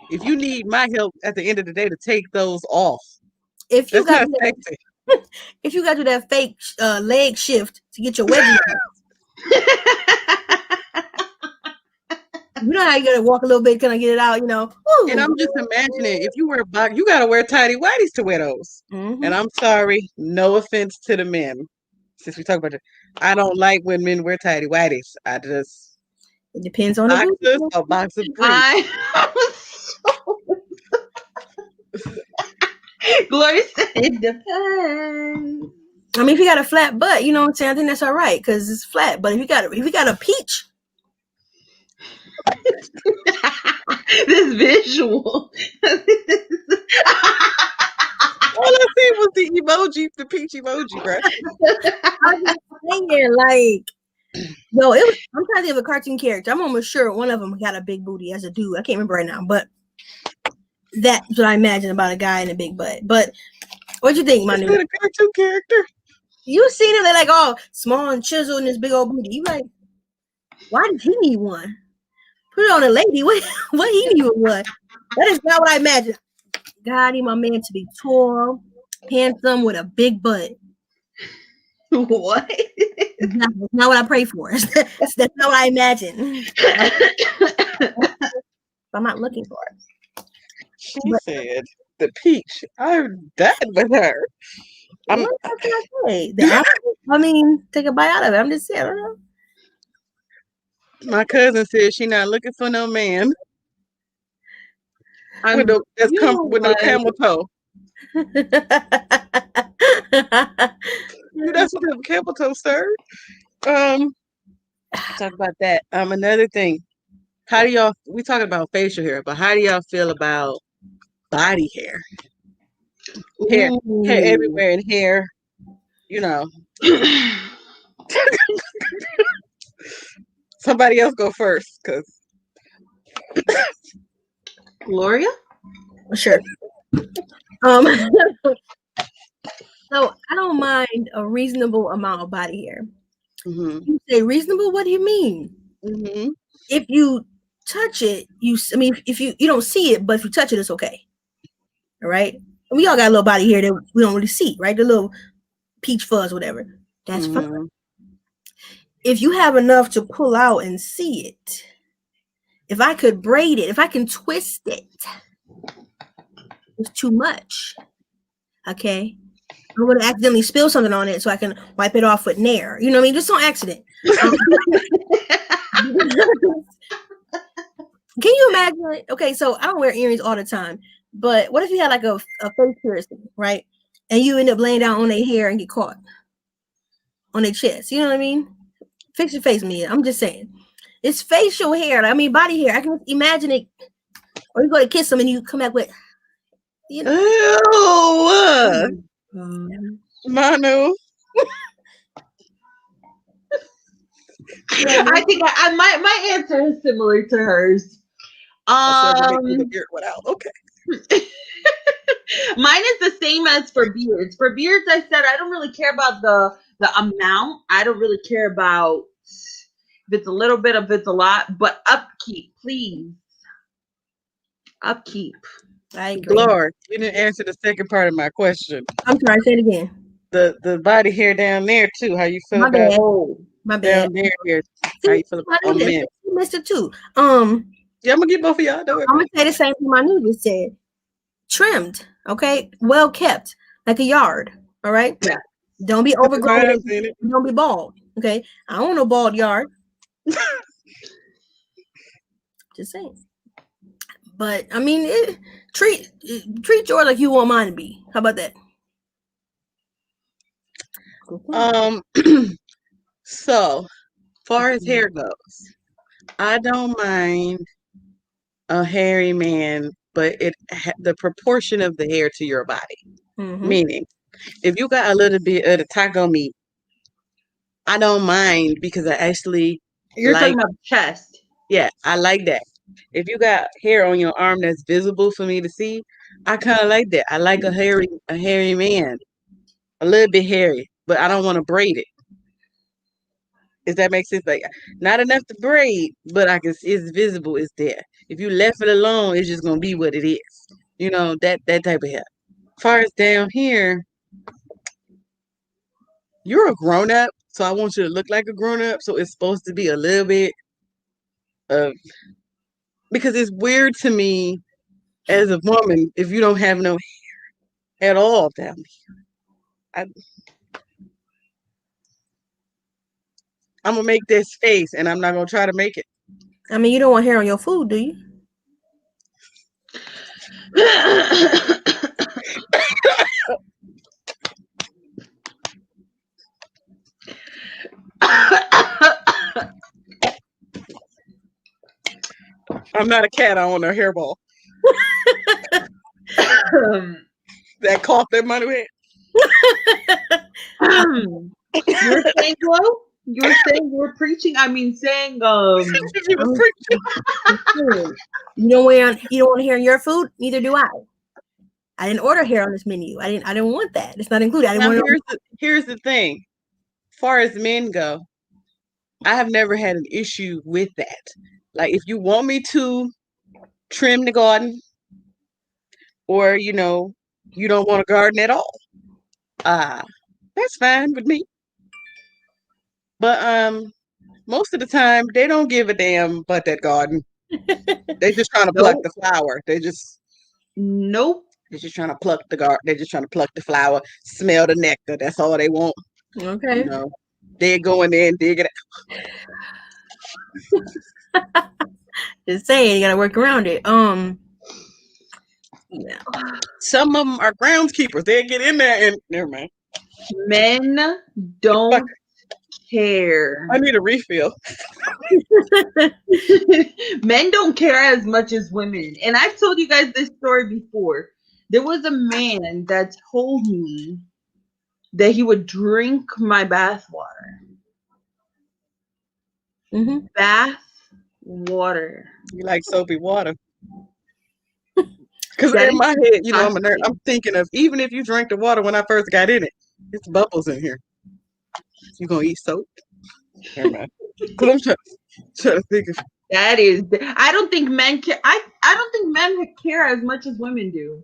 if you need my help at the end of the day to take those off, If you that's got not sexy. if you got to do that fake leg shift to get your wedgie you know how you gotta walk a little bit, kind of get it out, you know. Ooh. And I'm just imagining if you wear box, you gotta wear tighty whities to wear those. Mm-hmm. And I'm sorry, no offense to the men. Since we talk about it, I don't like when men wear tighty whities. I just it depends on the a box of briefs. Gloria said it depends. I mean, if you got a flat butt, you know what I'm saying, I think that's all right because it's flat. But if you got a peach, this visual. All I see was the peach emoji, bro. I was just saying, like, no, it was. I'm trying to think of a cartoon character. I'm almost sure one of them got a big booty as a dude. I can't remember right now, but that's what I imagine about a guy in a big butt. But what you think, Manu? Is that a cartoon character? You seen it? They're like, oh, small and chiseled and this big old booty. You like, why does he need one? Put it on a lady. What he need one? That is not what I imagine. God, I need my man to be tall, handsome, with a big butt. What? That's not what I pray for. That's not what I imagine. I'm not looking for it. She said the peach. I'm done with her. What can I say? The apple, I mean, take a bite out of it. I'm just saying. I don't know. My cousin said she not looking for no man with no camel toe. That's what camel toe, sir. Talk about that. Another thing. How do y'all? We talking about facial hair, but how do y'all feel about body hair? Hair everywhere, and hair. You know. Somebody else go first, cause Gloria. Sure. So I don't mind a reasonable amount of body hair. Mm-hmm. You say reasonable? What do you mean? Mm-hmm. If you touch it, if you don't see it, but if you touch it, it's okay. All right. We all got a little body hair that we don't really see, right? The little peach fuzz, whatever. That's fine. If you have enough to pull out and see it, if I could braid it, if I can twist it, was too much. Okay. I'm gonna accidentally spill something on it so I can wipe it off with Nair. You know what I mean? Just on accident. Can you imagine? Okay, so I don't wear earrings all the time, but what if you had like a face piercing, right? And you end up laying down on their hair and get caught on their chest. You know what I mean? Fix your face, Mia. I'm just saying. It's facial hair. I mean, body hair. I can imagine it. Or you go to kiss them and you come back with, you know. Ew. Manu. I think my answer is similar to hers. The beard went out. Okay. Mine is the same as for beards. For beards, I said I don't really care about the amount. I don't really care about if it's a little bit, if it's a lot, but upkeep, please. Upkeep. I agree. Lord, you didn't answer the second part of my question. I'm sorry, say it again. The body hair down there too. How you feel My about bad. My bad. down there? Here. How you feel about on men? You missed it too. Yeah, I'm gonna get both of y'all. Don't worry. I'm gonna say the same thing Manu just said. Trimmed, okay, well kept, like a yard. All right. Yeah. Don't be overgrown. Don't be bald. Okay. I don't want no bald yard. Just saying. But I mean, treat yours like you want mine to be. How about that? So far as hair goes, I don't mind a hairy man, but the proportion of the hair to your body. Mm-hmm. Meaning, if you got a little bit of the taco meat, I don't mind because I actually You're talking about chest. Yeah, I like that. If you got hair on your arm that's visible for me to see, I kind of like that. I like a hairy man, a little bit hairy, but I don't want to braid it. Does that make sense? Like not enough to braid, but I can see it's visible. It's there. If you left it alone, it's just gonna be what it is. You know that type of hair. As far as down here, you're a grown up, so I want you to look like a grown up. So it's supposed to be a little bit of because it's weird to me as a woman if you don't have no hair at all down here. I'm gonna make this face, and I'm not gonna try to make it. I mean, you don't want hair on your food, do you? I'm not a cat. I own a hairball. That cough that Manu had. You were saying, Glow? You were saying you were preaching. I mean, saying She was preaching. You don't want hair in your food. Neither do I. I didn't order hair on this menu. I didn't want that. It's not included. Here's the thing. As far as men go, I have never had an issue with that. Like if you want me to trim the garden, or you don't want a garden at all, that's fine with me. But most of the time they don't give a damn about that garden. They just trying to pluck the flower. They're just trying to pluck the garden. They're just trying to pluck the flower, smell the nectar. That's all they want. Okay. They're going there and digging it. Just saying, you gotta work around it. Yeah. Some of them are groundskeepers. They get in there and never mind. Men don't care. I need a refill. Men don't care as much as women. And I've told you guys this story before. There was a man that told me that he would drink my bath water. Mm-hmm. Bath water. You like soapy water. Because in my head, I'm a nerd. I'm thinking of even if you drank the water when I first got in it, it's bubbles in here. You gonna eat soap? Never mind. But I'm trying to think of that is. I don't think men care. I don't think men care as much as women do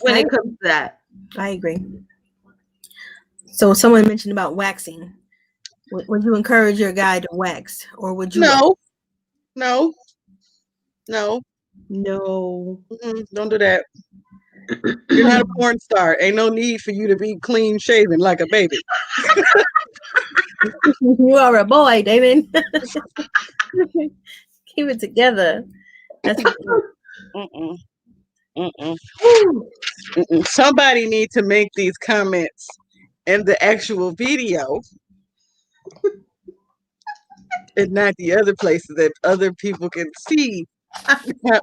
when it comes to that. I agree. So someone mentioned about waxing. Would you encourage your guy to wax, or would you? No. No. Don't do that. You're not a porn star. Ain't no need for you to be clean shaven like a baby. You are a boy, David. Keep it together. That's Mm-mm. Mm-mm. Mm-mm. Somebody need to make these comments in the actual video and not the other places that other people can see.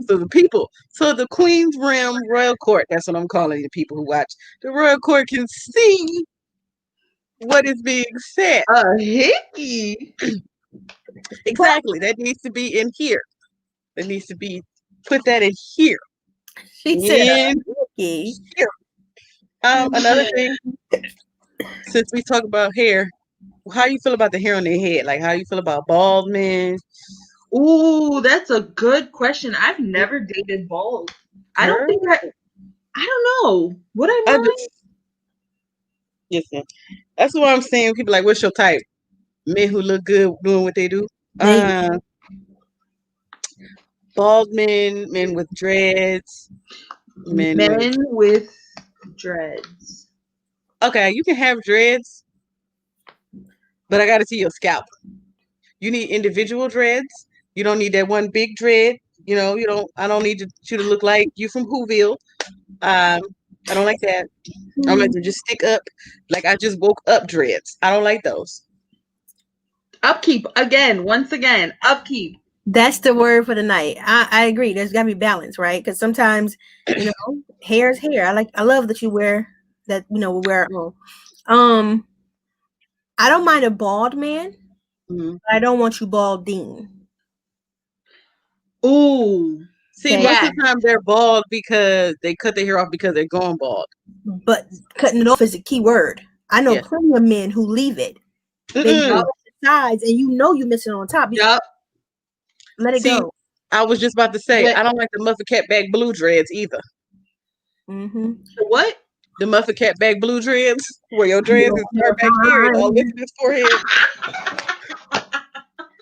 So the people, so the Queen's Rim Royal Court, that's what I'm calling the people who watch. The Royal Court can see what is being said. A hickey. Exactly. That needs to be in here. That needs to be put that in here. she said. In Okay. here. Another thing, since we talk about hair, how you feel about the hair on their head? Like how you feel about bald men? Ooh, that's a good question. I've never dated bald. I don't think I don't know. Would I I mind? just, listen, that's what I'm saying. People like, what's your type? Men who look good doing what they do. Maybe. Bald men, men with dreads, men with. with dreads. Okay, you can have dreads, but I got to see your scalp. You need individual dreads. You don't need that one big dread. You know, you don't. I don't need you to look like you from Whoville. I don't like that. I don't like to just stick up like I just woke up dreads. I don't like those. Upkeep again. Once again, upkeep. That's the word for the night. I agree. There's gotta be balance, right? Because sometimes, hair is hair. I love that you wear that. We wear it all. I don't mind a bald man. Mm-hmm. But I don't want you balding. Ooh. See, Okay. most of the time they're bald because they cut their hair off because they're going bald. But cutting it off is a key word. I know plenty of men who leave it. They go on the sides, and you're missing on top. Yep. Let it go. I was just about to say, I don't like the Muffin Cat Back blue dreads either. Mm-hmm. What? The Muffin Cat Back blue dreads, where your dreads is start back here and all this in his forehead.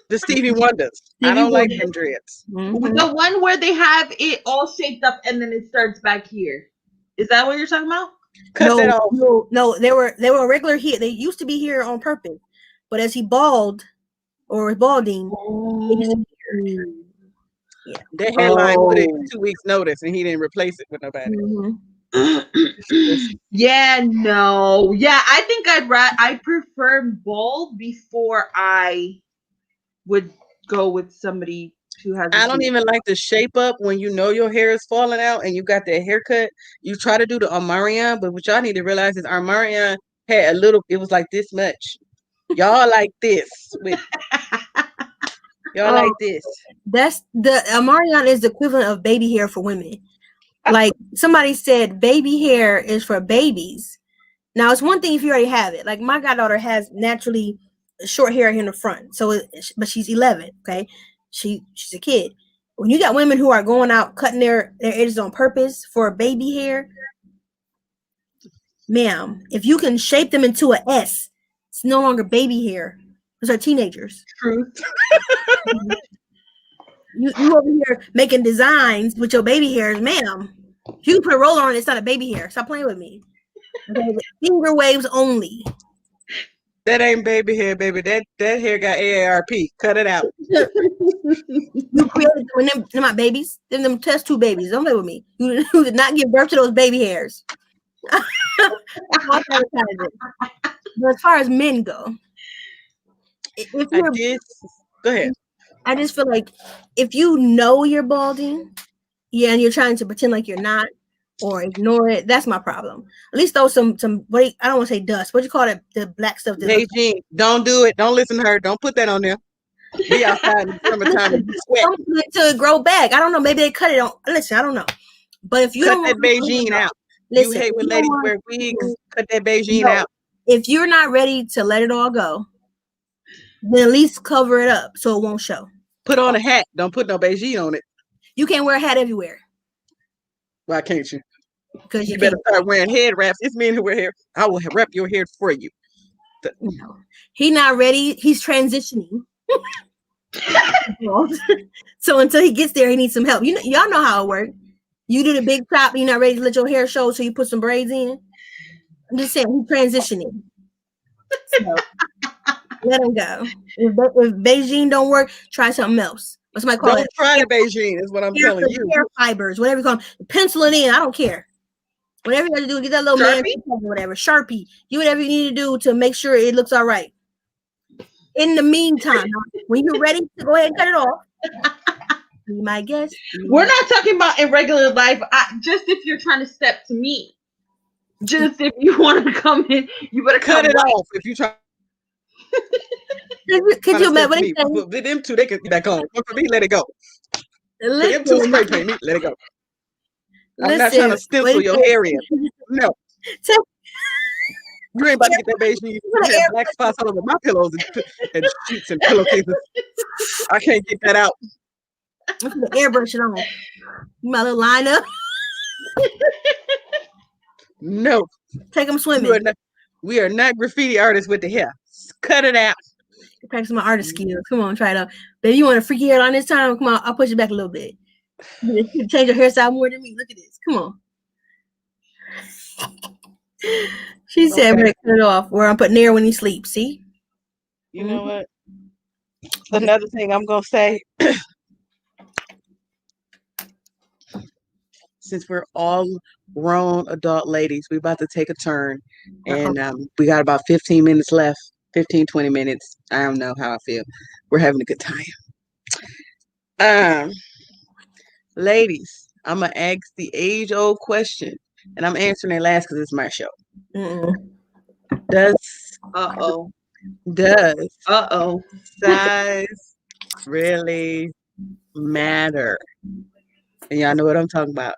The Stevie Wonders. I don't like them dreads. Mm-hmm. The one where they have it all shaped up and then it starts back here. Is that what you're talking about? Cut that off. No, they were regular here. They used to be here on purpose, but as he bald or was balding, they disappeared. Yeah, that hairline put it 2 weeks notice, and he didn't replace it with nobody. Mm-hmm. Yeah, no, yeah. I think I prefer bald before I would go with somebody who has. I don't even like the shape up when you know your hair is falling out and you got that haircut. You try to do the Armarian, but what y'all need to realize is Armarian had it was like this much. Y'all like this. Y'all like this. That's the Armarian is the equivalent of baby hair for women. Like somebody said, baby hair is for babies. Now it's one thing if you already have it. Like my goddaughter has naturally short hair here in the front, but she's 11. Okay, she's a kid. When you got women who are going out cutting their edges on purpose for baby hair, ma'am, if you can shape them into an S, it's no longer baby hair. Those are teenagers. Truth. You over here making designs with your baby hairs, ma'am. If you put a roller on it, it's not a baby hair. Stop playing with me. Okay, finger waves only. That ain't baby hair, baby. That hair got AARP. Cut it out. You created them my babies. Them test tube babies. Don't play with me. You did not give birth to those baby hairs. But as far as men go, go ahead. I just feel like if you know you're balding, and you're trying to pretend like you're not or ignore it, that's my problem. At least throw some I don't want to say dust. What do you call it? The black stuff. Beijing. Don't do it. Don't listen to her. Don't put that on there. Be outside in the summertime and sweat. To grow back. I don't know. Maybe they cut it on. Listen, I don't know. But if you cut that Beijing out. Listen, you hate when ladies wear wigs. Cut that Beijing out. If you're not ready to let it all go, then at least cover it up so it won't show. Put on a hat. Don't put no Beijing on it. You can't wear a hat everywhere. Why can't you? Because you better start wearing head wraps. It's men who wear hair. I will wrap your hair for you. No. He's not ready. He's transitioning. So until he gets there, he needs some help. You know, y'all know how it works. You do the big chop, you're not ready to let your hair show, so you put some braids in. I'm just saying, he's transitioning. So let him go. If Beijing don't work, try something else. What's my call Don't it? try the Beijing, is what I'm telling you. Hair fibers, whatever you call them. Pencil it in. I don't care. Whatever you got to do, get that little man, whatever, Sharpie. Do whatever you need to do to make sure it looks all right. In the meantime, when you're ready to go ahead and cut it off, be my guest. We're not talking about in regular life. Just if you're trying to step to me. Just if you want to come in, you better cut it off. If you try. Could you imagine? With them two, they could be back on. But for me, let it go. For them two, spray paint me, let it go. I'm not trying to stencil your hair in. No. You ain't about to get that Beijing. You have black spots all over my pillows and sheets and pillowcases. I can't get that out. I'm gonna airbrush it on. My little line up. No. Take them swimming. We are not graffiti artists with the hair. Cut it out. Practice my artist skills. Come on, try it out. Baby, you want a freaky hairline this time? Come on, I'll push it back a little bit. You change your hairstyle more than me. Look at this. Come on. She said, okay. Cut it off. Where I'm putting air when he sleeps. See? You know what? Another thing I'm going to say. Since we're all grown adult ladies, we're about to take a turn. And we got about 15 minutes left. 15, 20 minutes. I don't know how I feel. We're having a good time. Ladies, I'm going to ask the age-old question. And I'm answering it last because it's my show. Does size really matter? And y'all know what I'm talking about.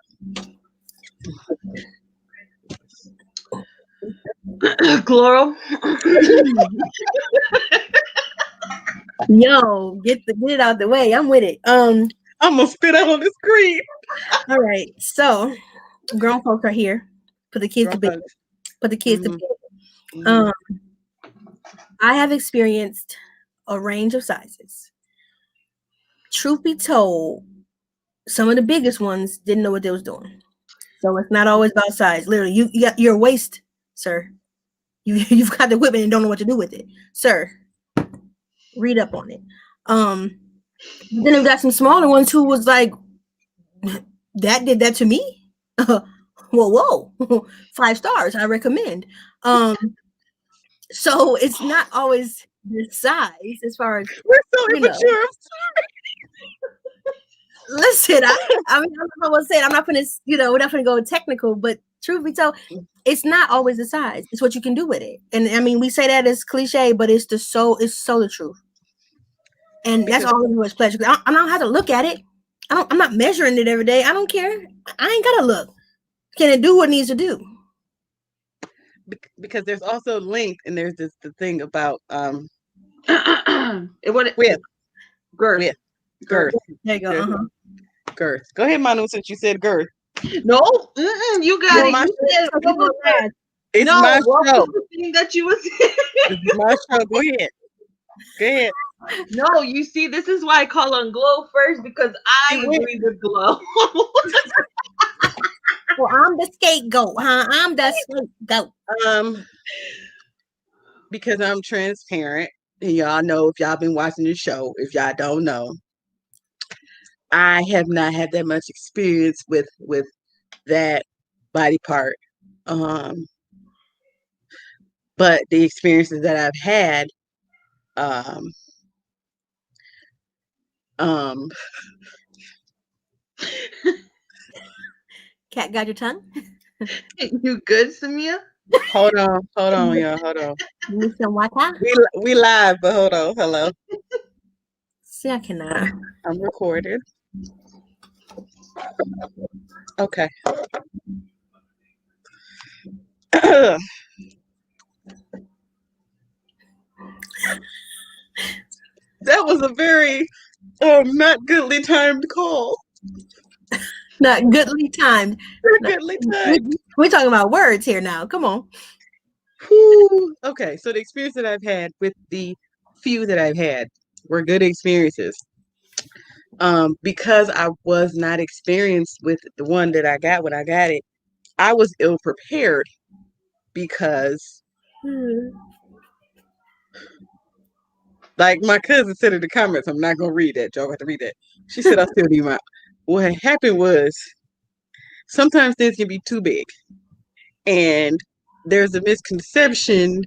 Chloral. Yo, get it out the way. I'm with it. I'm gonna spit out on the screen. All right. So grown folks are here. Put the kids to bed. Put the kids to bed. I have experienced a range of sizes. Truth be told, some of the biggest ones didn't know what they was doing. So it's not always about size. Literally, you got your waist, sir. You've got the equipment and don't know what to do with it, sir. Read up on it. Then we got some smaller ones who was like, that did that to me. Whoa, 5 stars. I recommend. So it's not always the size as far as we're so immature. Listen, I mean, I was saying, I'm not gonna, we're not gonna go technical, but truth be told, it's not always the size. It's what you can do with it. And I mean, we say that as cliche, but it's so the truth. And that's all it was pleasure. I don't have to look at it. I'm not measuring it every day. I don't care. I ain't gotta look. Can it do what it needs to do? Because there's also length, and there's the thing about width. Girth. There you go. Girth. Go ahead, Manu, since you said girth. No, you got it. It's my show. That you was. It's my show. Go ahead. No, you see, this is why I call on Glow first, because I agree with Glow. Well, I'm the scapegoat, huh? I'm the scapegoat. Because I'm transparent, and y'all know if y'all been watching the show. If y'all don't know, I have not had that much experience with that body part. But the experiences that I've had, Cat got your tongue? You good, Samia? Hold on, y'all. Hold on. Need some water? We live, but hold on. Hello. See, I cannot. I'm recorded. Okay. That was a very not goodly timed call. Not goodly timed. Goodly timed. We're talking about words here now. Come on. Whew. Okay, so the experience that I've had with the few that I've had, were good experiences. Because I was not experienced with the one that I got when I got it, I was ill prepared because, like my cousin said in the comments, I'm not gonna read that. Y'all have to read that. She said I still need my. What happened was sometimes things can be too big, and there's a misconception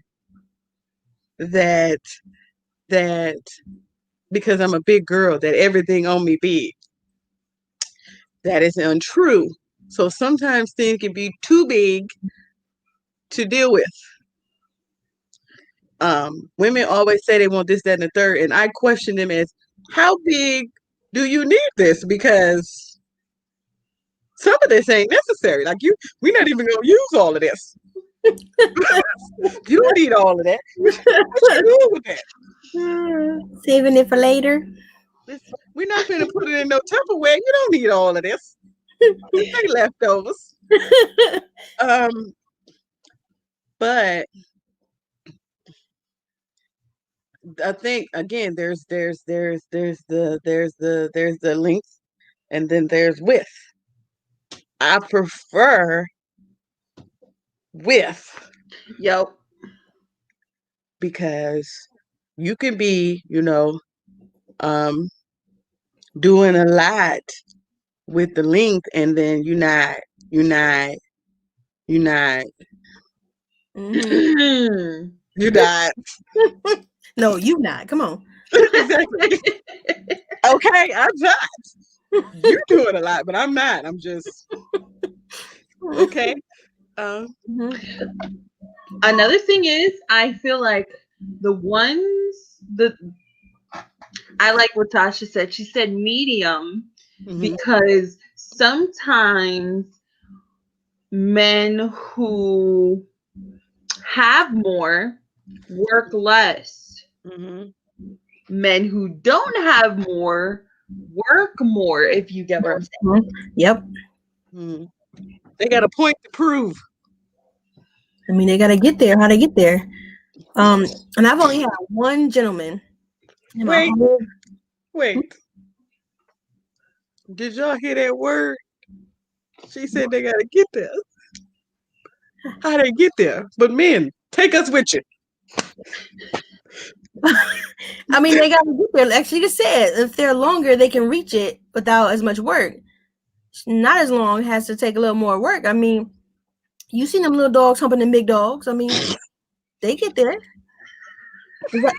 that that because I'm a big girl that everything on me big. That is untrue. So sometimes things can be too big to deal with. Women always say they want this, that, and the third, and I question them as, how big do you need this? Because some of this ain't necessary. Like we're not even gonna use all of this. You don't need all of that. What you doing with that? Saving it for later. We're not gonna put it in no Tupperware. You don't need all of this. This ain't leftovers. But I think again, there's the length, and then there's width. I prefer width. Yep. Because you can be, doing a lot with the length, and then you're not. Mm-hmm. You're not. No, you not. Come on. Exactly. Okay, I'm not. You're doing a lot, but I'm not. I'm just okay. Another thing is, I feel like I like what Tasha said. She said medium because sometimes men who have more work less. Men who don't have more work more, if you get what I'm saying. Yep. They got a point to prove. I mean, they got to get there. How to get there? And I've only had one gentleman. Wait. Did y'all hear that word? She said they got to get there. How they get there? But men, take us with you. I mean, they got to get there. Like she just said, if they're longer, they can reach it without as much work. Not as long, has to take a little more work. I mean, you seen them little dogs humping them big dogs. I mean, they get there. That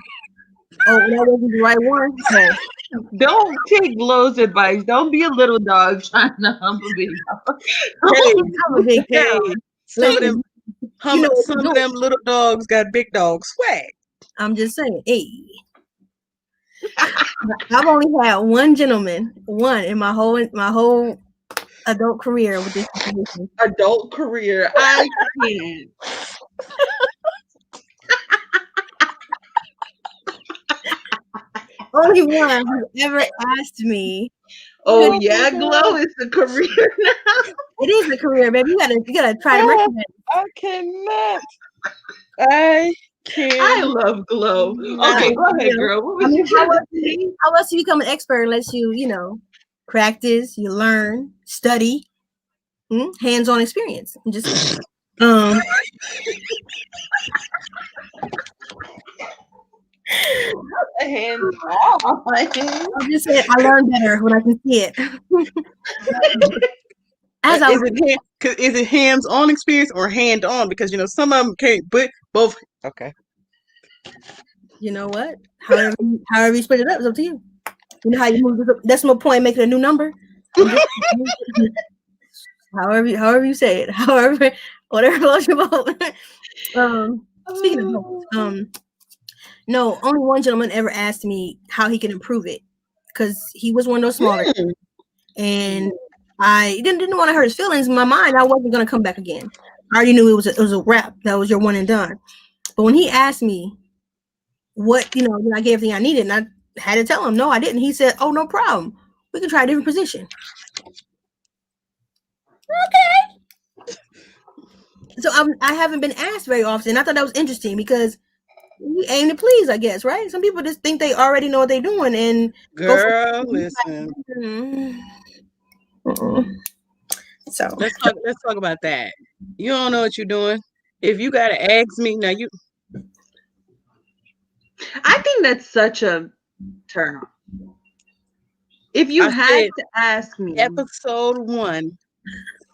wasn't the right one. No. Don't take Lowe's advice. Don't be a little dog trying to hump a big dog. I'm a big dog. Some of them little dogs got big dog swag. I'm just saying, hey. I've only had one gentleman, one in my whole adult career with this situation. Adult career, I can't. Only one who ever asked me. Oh yeah, Glow is a career now. It is a career, baby. You gotta try to recommend. I cannot. I can't. I love Glow. Okay, go ahead, girl. What was you trying to say? How else do you become an expert unless you practice, you learn, study, hands-on experience? I'm just hands off. I'm just saying I learn better when I can see it. Is it hands-on experience or hand-on? Because some of them can't, but both. Okay. You know what? However you split it up, it's up to you. You know how you move the decimal point, make it a new number. However you say it. However, whatever floats your boat. Speaking of boats, no, only one gentleman ever asked me how he can improve it because he was one of those smaller, and I didn't want to hurt his feelings. In my mind, I wasn't going to come back again. I already knew it was a wrap. That was your one and done. But when he asked me what, I gave everything I needed, and I had to tell him, no, I didn't. He said, oh, no problem. We can try a different position. Okay. So I haven't been asked very often. I thought that was interesting because we aim to please, I guess, right? Some people just think they already know what they're doing and Girl, listen. So Let's talk about that. You don't know what you're doing. If you gotta ask me now, you I think that's such a turn off. If you I had said to ask me, episode 1,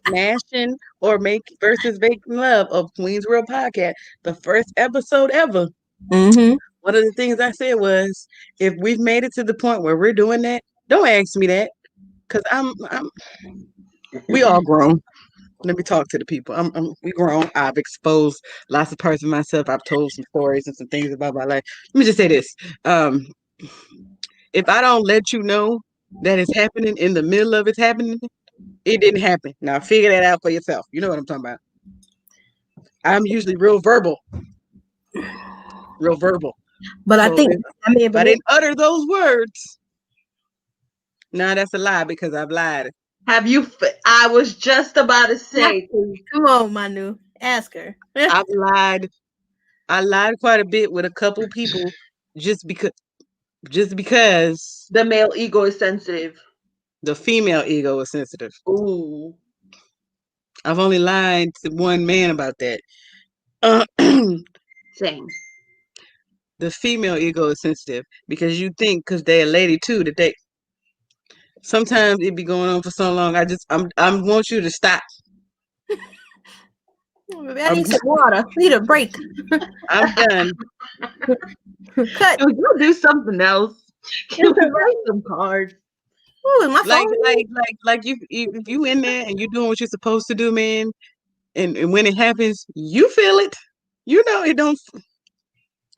smashing or make versus making love of Queen's World Podcast, the first episode ever. mm-hmm. One of the things I said was, if we've made it to the point where we're doing that, don't ask me that, because we all grown. Let me talk to the people. We grown. I've exposed lots of parts of myself. I've told some stories and some things about my life. Let me just say this: if I don't let you know that it's happening in the middle of it's happening, it didn't happen. Now figure that out for yourself. You know what I'm talking about. I'm usually real verbal. But I So think if I didn't utter those words, nah, that's a lie because I've lied. have you? I was just about to say, come on, Manu, ask her. I've lied. I lied quite a bit with a couple people just because the male ego is sensitive. the female ego is sensitive. Ooh. I've only lied to one man about that. Same. The female ego is sensitive because you think because they're a lady too that they sometimes it be going on for so long. I want you to stop. I need some water. I need a break. I'm done. Cut. You'll do something else. Can we write some cards? Ooh, my like phone. if you in there and you doing what you're supposed to do, man, and when it happens, you feel it. You know it don't.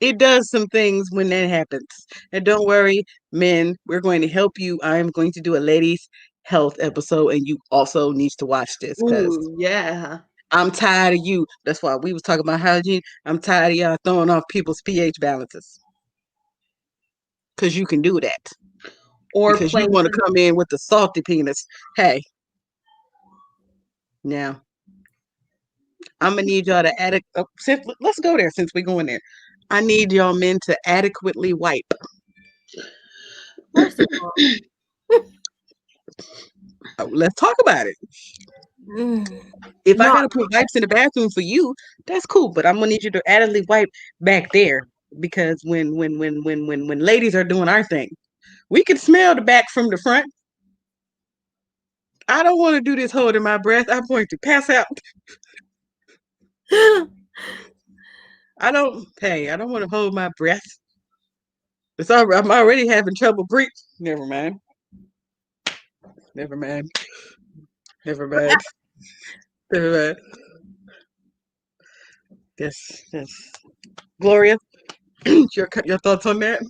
It does some things when that happens. And don't worry, men, we're going to help you. I'm going to do a ladies' health episode, and you also need to watch this because yeah. I'm tired of you. That's why we was talking about hygiene. I'm tired of y'all throwing off people's pH balances. Because you can do that. Or because you want to come in with the salty penis. Hey. Now, I'm going to need y'all to let's go there since we're going there. I need y'all men to adequately wipe. First of all, let's talk about it. If I gotta put wipes in the bathroom for you, that's cool. But I'm gonna need you to adequately wipe back there because when ladies are doing our thing, we can smell the back from the front. I don't want to do this holding my breath. I'm going to pass out. I don't want to hold my breath. It's all right. I'm already having trouble breathing. Never mind. Yes. Gloria, your thoughts on that?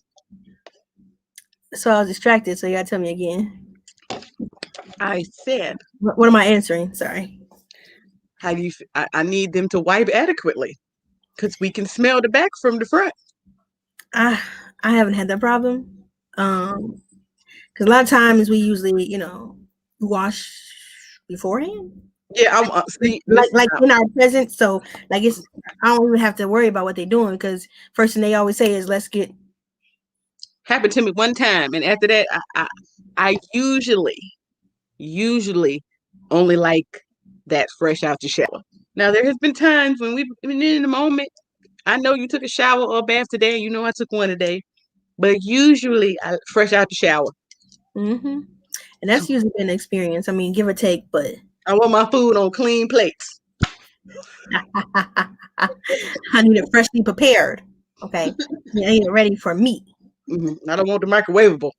So I was distracted, so you gotta tell me again. I said. What am I answering? Sorry. How do you? I need them to wipe adequately, because we can smell the back from the front. I haven't had that problem. Because a lot of times we usually, wash beforehand. Yeah, I'm see, like in our presence. So like I don't even have to worry about what they're doing because first thing they always say is let's get. Happened to me one time, and after that, I usually only like that fresh out the shower. Now there has been times when we've been in the moment. I know you took a shower or a bath today. You know I took one today, but usually I fresh out the shower. Mm-hmm. And that's usually been an experience. I mean, give or take, but I want my food on clean plates. I need it freshly prepared. Okay, I need it ready for me. Mm-hmm. I don't want the microwavable.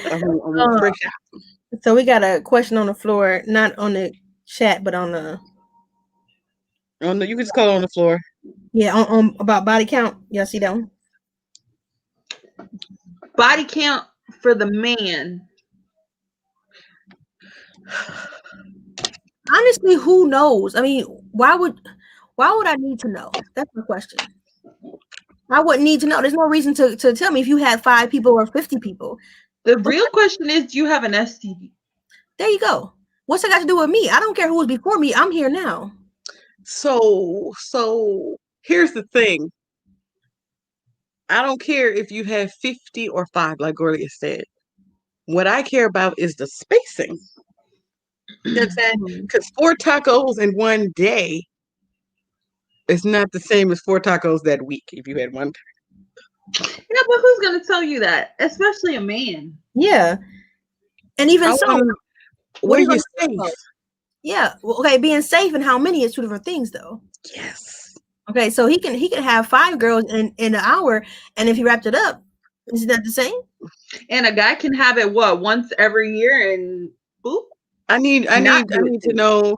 I want fresh out. So we got a question on the floor, not on the chat, but on the. Oh no, you can just call it on the floor. Yeah, on about body count. Y'all see that one? Body count for the man. Honestly, who knows? I mean, why would I need to know? That's the question. I wouldn't need to know. There's no reason to tell me if you had 5 people or 50 people. The real question is, do you have an STD? There you go. What's that got to do with me? I don't care who was before me. I'm here now. So here's the thing. I don't care if you have 50 or 5, like Gloria said. What I care about is the spacing. You know what I'm saying? Mhm. Because 4 tacos in one day is not the same as 4 tacos that week if you had one. Yeah, but who's gonna tell you that? Especially a man. Yeah. And even I so, want to what where are you you're gonna do about safe. it? Yeah. Well, okay, being safe and how many is two different things though. Yes. Okay, so he can have 5 girls in an hour, and if he wrapped it up, is that the same? And a guy can have it once every year and boop. I need Not do it to too. know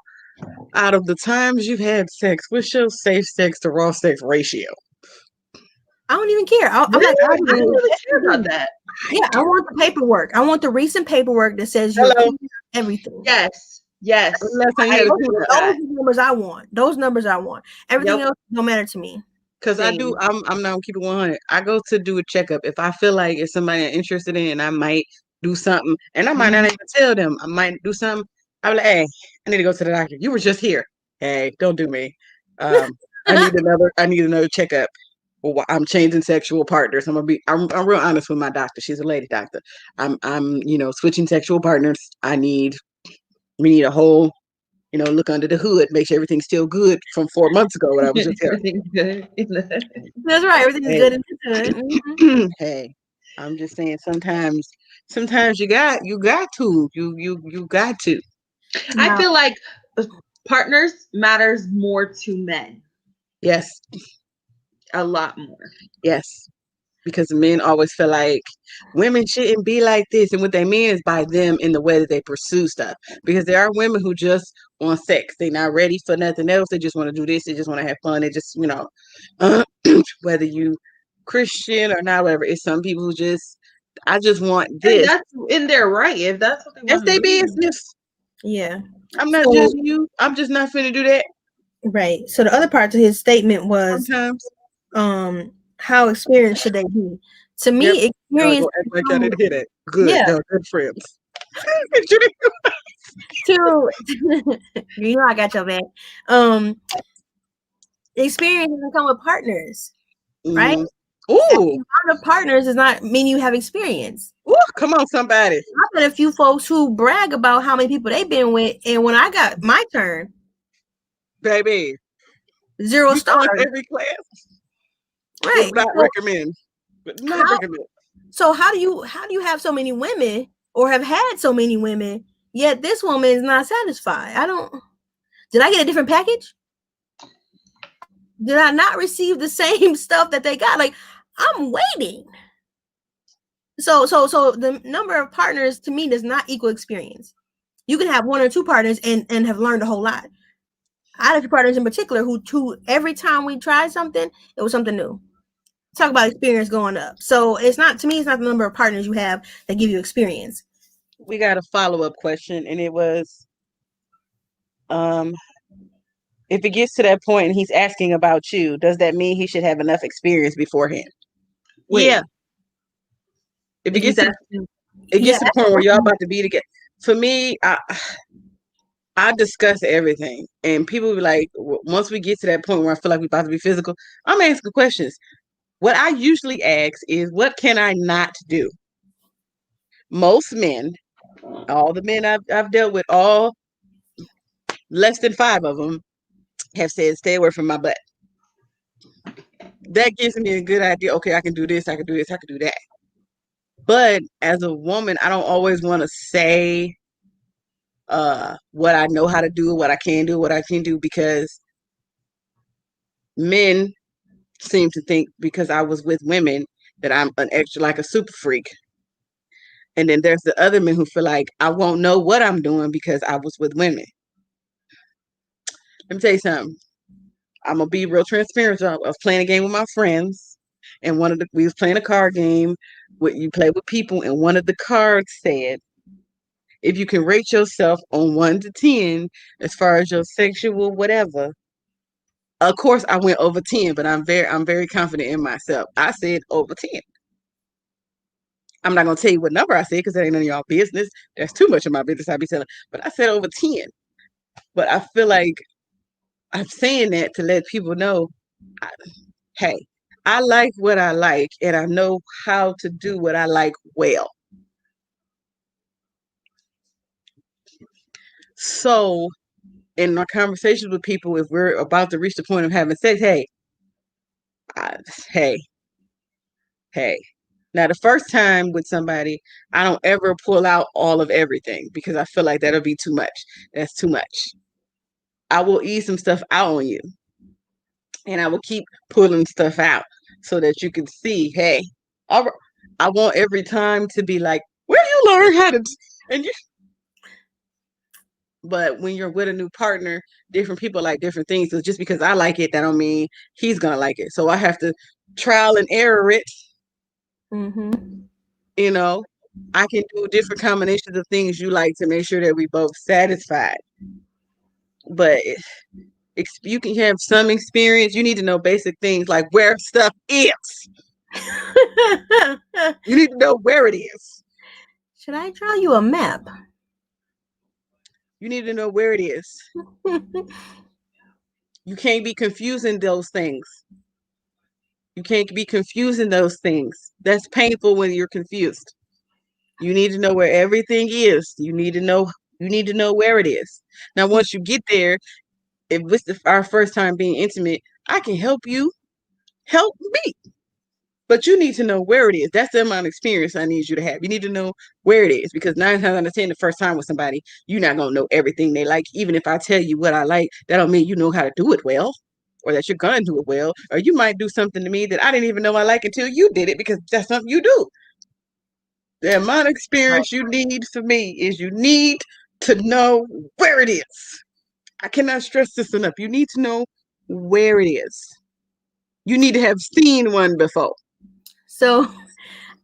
out of the times you've had sex, what's your safe sex to raw sex ratio? I don't even care. I'm Really? like, I don't really care about that. yeah, I want the paperwork. I want the recent paperwork that says you're Hello. everything. Yes. Yes. When's the last time you I had a agree tune with up? Those that. are the numbers I want. Those numbers I want. Everything Yep. else don't matter to me. Because I Same. do, I'm not gonna keep it 100. I go to do a checkup. If I feel like it's somebody I'm interested in, I might do something, and I might not even tell them. I might do something. I'm like, hey, I need to go to the doctor. You were just here. Hey, don't do me. I need another checkup. Well, I'm changing sexual partners. I'm real honest with my doctor. She's a lady doctor. I'm switching sexual partners. We need a whole look under the hood, make sure everything's still good from 4 months ago when I was just here. Everything's good. That's right. Everything's Hey. good and good. Mhm. Hey, I'm just saying sometimes you got to. You got to. I Now, feel like partners matters more to men. Yes, A lot more. yes. Because men always feel like women shouldn't be like this. And what they mean is by them in the way that they pursue stuff. Because there are women who just want sex. They're not ready for nothing else. They just want to do this. They just want to have fun. They just, whether you Christian or not, whatever. It's some people who I just want And this. that's in their right if that's what they That's want their to do. business. yeah. I'm not So- judging you. I'm just not finna do that Right. So the other part to his statement was sometimes. how experienced should they be? To me, Yep. experience Act like I didn't hear that. Good. Yeah. Y'all good friends. to you know I got your back. Experience doesn't come with partners, right? Mhm. Ooh. Amount of partners does not mean you have experience. Ooh, come on, somebody. I've met a few folks who brag about how many people they've been with, and when I got my turn, Baby. 0 You stars. join every class. Right. Would not recommend. But not recommend. So how do you have so many women or have had so many women, yet this woman is not satisfied? Did I get a different package? Did I not receive the same stuff that they got? Like, I'm waiting. So the number of partners to me does not equal experience. You can have 1 or 2 partners and have learned a whole lot. I had a few partners in particular who every time we tried something, it was something new. Talk about experience going up. So it's not the number of partners you have that give you experience. We got a follow-up question, and it was if it gets to that point and he's asking about you, does that mean he should have enough experience beforehand? Wait. Yeah. If it He's gets to asking- the point where y'all about to be together, for me, I discuss everything, and people be like, once we get to that point where I feel like we're about to be physical, I'm asking questions. What I usually ask is, what can I not do? Most men, all the men I've dealt with, all less than 5 of them have said, stay away from my butt. That gives me a good idea. Okay, I can do this, I can do this, I can do that. But as a woman, I don't always want to say what I know how to do, what I can do, what I can do, because men seem to think because I was with women that I'm an extra, like a super freak. And then there's the other men who feel like I won't know what I'm doing because I was with women. Let me tell you something. I'm gonna be real transparent. I was playing a game with my friends, and we was playing a card game. You play with people, and one of the cards said, if you can rate yourself on 1 to 10 as far as your sexual whatever. Of course, I went over 10, but I'm very confident in myself. I said over 10. I'm not gonna tell you what number I said because that ain't none of y'all business. That's too much of my business I be telling. But I said over 10. But I feel like I'm saying that to let people know, I, hey, I like what I like, and I know how to do what I like well. So, in my conversations with people, if we're about to reach the point of having sex, hey, I, hey, hey. Now, the first time with somebody, I don't ever pull out all of everything because I feel like that'll be too much. That's too much. I will ease some stuff out on you, and I will keep pulling stuff out so that you can see, hey, I want every time to be like, where do you learn how to? And you, but when you're with a new partner, different people like different things. So just because I like it, that don't mean he's gonna like it. So I have to trial and error it. Mm-hmm. You know, I can do different combinations of things you like to make sure that we both satisfied. But you can have some experience. You need to know basic things like where stuff is. You need to know where it is. Should I draw you a map? You need to know where it is. You can't be confusing those things. You can't be confusing those things. That's painful when you're confused. You need to know where everything is. You need to know where it is. Now, once you get there, if this is our first time being intimate, I can help you help me. But you need to know where it is. That's the amount of experience I need you to have. You need to know where it is because 9 times out of 10, the first time with somebody, you're not gonna know everything they like. Even if I tell you what I like, that don't mean you know how to do it well, or that you're gonna do it well, or you might do something to me that I didn't even know I like until you did it because that's something you do. The amount of experience you need for me is you need to know where it is. I cannot stress this enough. You need to know where it is. You need to have seen one before. So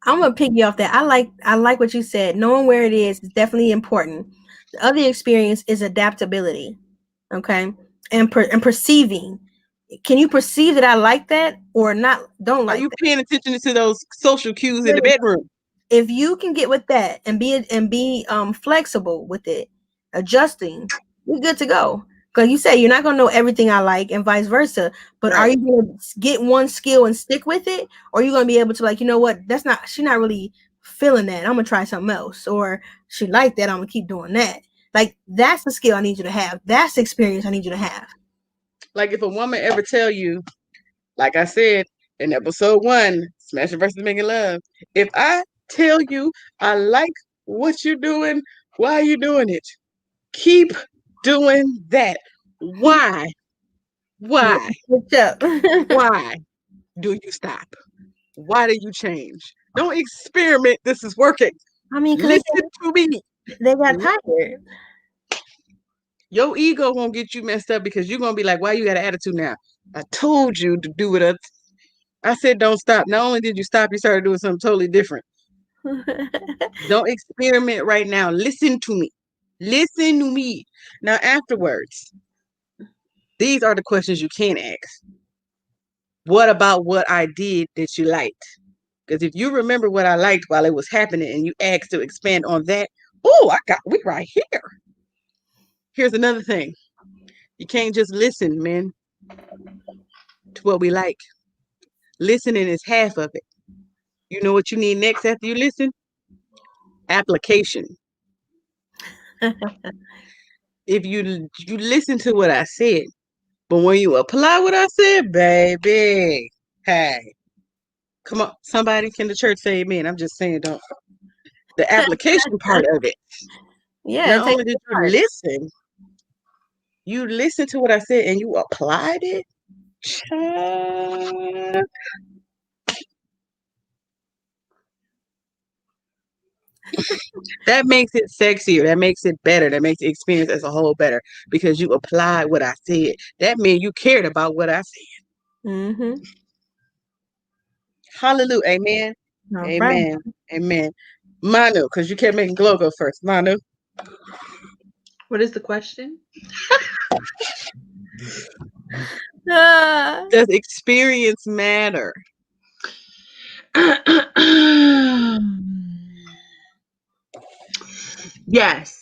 I'm gonna piggy off that. I like what you said. Knowing where it is definitely important. The other experience is adaptability. Okay. And perceiving. Can you perceive that I like that or not? Don't Are like you that? paying attention to those social cues in the Really, bedroom? if you can get with that and be flexible with it, adjusting, you're good to go. Because you say you're not gonna know everything I like and vice versa, but are Right. you gonna get one skill and stick with it, or are you gonna be able to like, you know what, that's not she's not really feeling that. I'm gonna try something else, or she like that. I'm gonna keep doing that. Like that's the skill I need you to have. That's the experience I need you to have. Like if a woman ever tell you, like I said in episode 1, Smashing versus Making Love, if I tell you I like what you're doing, why are you doing it? Keep doing that. Why? Why? Good job. Why do you stop? Why do you change? Don't experiment. This is working. I mean, because Listen to me. they got tired. Your ego won't get you messed up because you're gonna be like, why you got an attitude now? I told you to do it. I said don't stop. Not only did you stop, you started doing something totally different. Don't experiment right now. Listen to me. Listen to me. Now afterwards, these are the questions you can ask. What about what I did that you liked? Because if you remember what I liked while it was happening and you asked to expand on that, we right here. Here's another thing. You can't just listen, man, to what we like. Listening is half of it. You know what you need next after you listen? Application. If you listen to what I said, but when you apply what I said, baby, hey, come on, somebody, can the church say amen? I'm just saying, don't. The application part of it. Yeah, Not it takes only did part. you listen to what I said and you applied it. Child. That makes it sexier. That makes it better. That makes the experience as a whole better because you applied what I said. That means you cared about what I said. Mm-hmm. Hallelujah. Amen. All right. Amen. Amen. Manu, because you kept making Glow go first. Manu. What is the question? Ah. Does experience matter? Yes,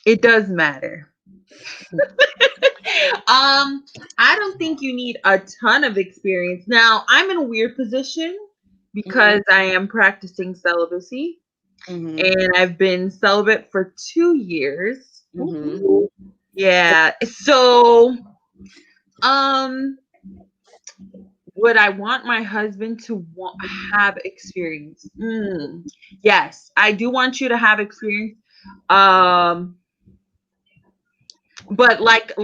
it does matter. I don't think you need a ton of experience. Now, I'm in a weird position because I am practicing celibacy, and I've been celibate for 2 years. Mhm. Yeah. So, would I want my husband to have experience? Yes, I do want you to have experience. But like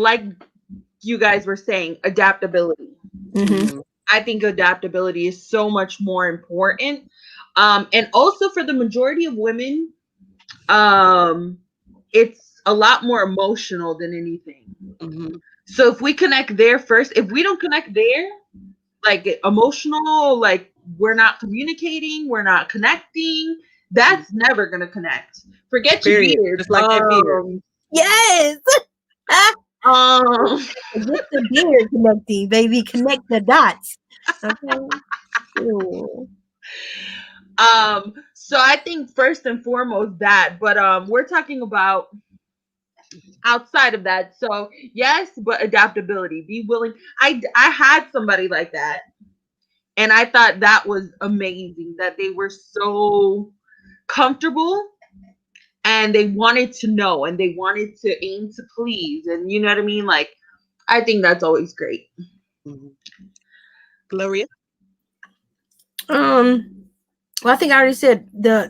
you guys were saying, adaptability. Mhm. I think adaptability is so much more important. And also for the majority of women, it's a lot more emotional than anything. Mhm. So if we connect there first, if we don't connect there, like emotional, like we're not communicating, we're not connecting, that's never gonna connect. Forget your Period. beard. Just like that beard. Yes. Um, Get the beard connecting, baby. Connect the dots. Okay. Ew. so I think first and foremost that, but we're talking about outside of that. So yes, but adaptability, be willing. I had somebody like that, and I thought that was amazing that they were so comfortable and they wanted to know and they wanted to aim to please, and you know what I mean. Like, I think that's always great. Mhm. Gloria. Well, I think I already said the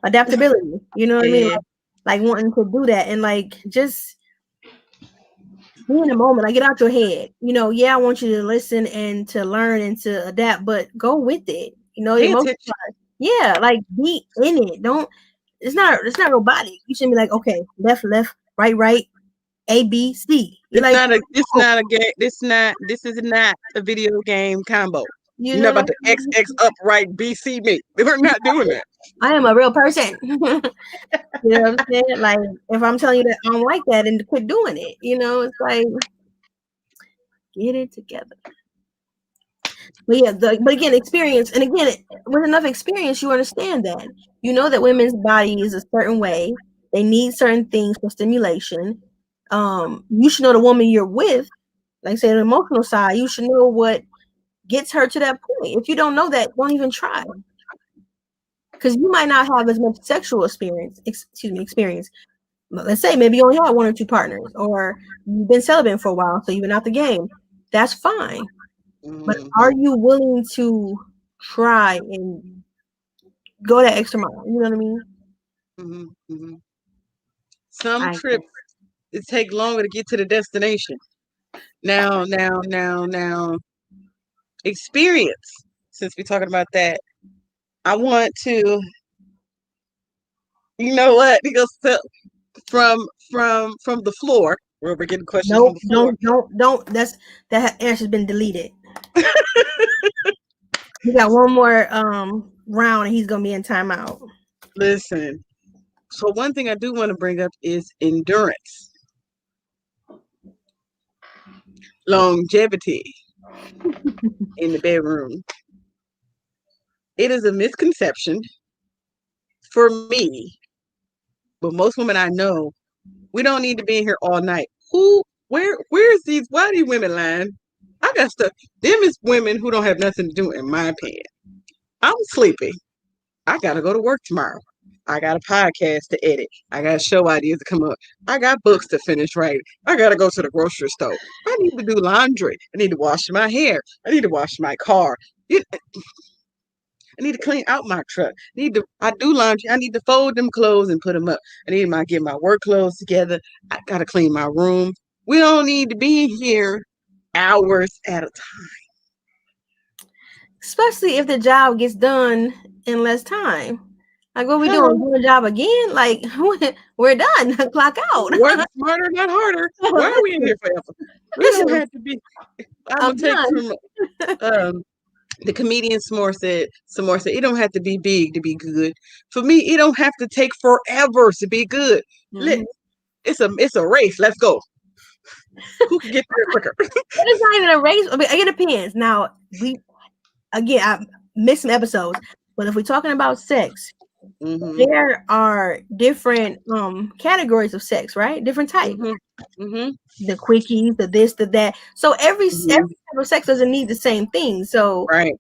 adaptability. You know what I mean? Yeah. Like wanting to do that and like just be in the moment. Like get out your head. You know, yeah, I want you to listen and to learn and to adapt, but go with it. You know, Pay emotions. attention. Yeah, like be in it. Don't. It's not robotic. You shouldn't be like, okay, left, right, A, B, C. You're It's like, not a. It's oh, not a game. This not. This is not a video game combo. you You're know not what about to I X mean? X up right B C me. We're not doing that. I am a real person. You know what I'm saying? Like, if I'm telling you that I don't like that, and quit doing it, you know, it's like get it together. But yeah, but again, experience, and again, with enough experience, you understand that you know that women's body is a certain way. They need certain things for stimulation. You should know the woman you're with, like say the emotional side. You should know what gets her to that point. If you don't know that, don't even try. Because you might not have as much sexual experience. Let's say maybe you only have one or two partners, or you've been celibate for a while, so you've been out the game. That's fine. But are you willing to try and go that extra mile? You know what I mean? Mm-hmm. Some trips it take longer to get to the destination. Now, experience. Since we're talking about that, I want to. You know what? Because from the floor where we're getting questions from Nope, the floor. don't. That answer's been deleted. We got one more round, and he's gonna be in timeout. Listen. So one thing I do want to bring up is endurance, longevity in the bedroom. It is a misconception for me, but most women I know, we don't need to be in here all night. Where's these? Why are these women lying? I got stuff. Them is women who don't have nothing to do, in my opinion. I'm sleepy. I gotta go to work tomorrow. I got a podcast to edit. I got show ideas to come up. I got books to finish writing. I gotta go to the grocery store. I need to do laundry. I need to wash my hair. I need to wash my car. I need to clean out my truck. I do laundry. I need to fold them clothes and put them up. I need to get my work clothes together. I gotta clean my room. We don't need to be here hours at a time. Especially if the job gets done in less time. Like what we doing? Doing a job again? Like we're done. Clock out. Work smarter, not harder. Why are we in here forever? We don't have to be. I'm gonna take from the comedian Samore said, it don't have to be big to be good. For me, it don't have to take forever to be good. Mm-hmm. It's a race. Let's go. Who can get there quicker? It's not even a race. I mean, it depends. Now I missed some episodes, but if we're talking about sex, Mm-hmm. There are different categories of sex, right? Different types. Mm-hmm. Mm-hmm. The quickies, the this, the that. So every Mm-hmm. type of sex doesn't need the same thing. So Right.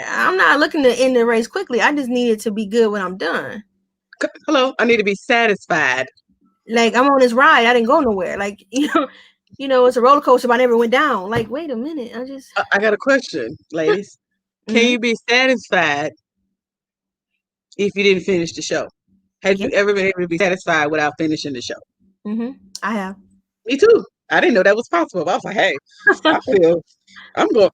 I'm not looking to end the race quickly. I just need it to be good when I'm done. Hello. I need to be satisfied. Like I'm on this ride, I didn't go nowhere. Like it's a roller coaster, but I never went down. Like, wait a minute, I just. I got a question, ladies. Can Mhm. you be satisfied if you didn't finish the show? Have Yeah. you ever been able to be satisfied without finishing the show? I have. Me too. I didn't know that was possible. But I was like, hey, I feel I'm going.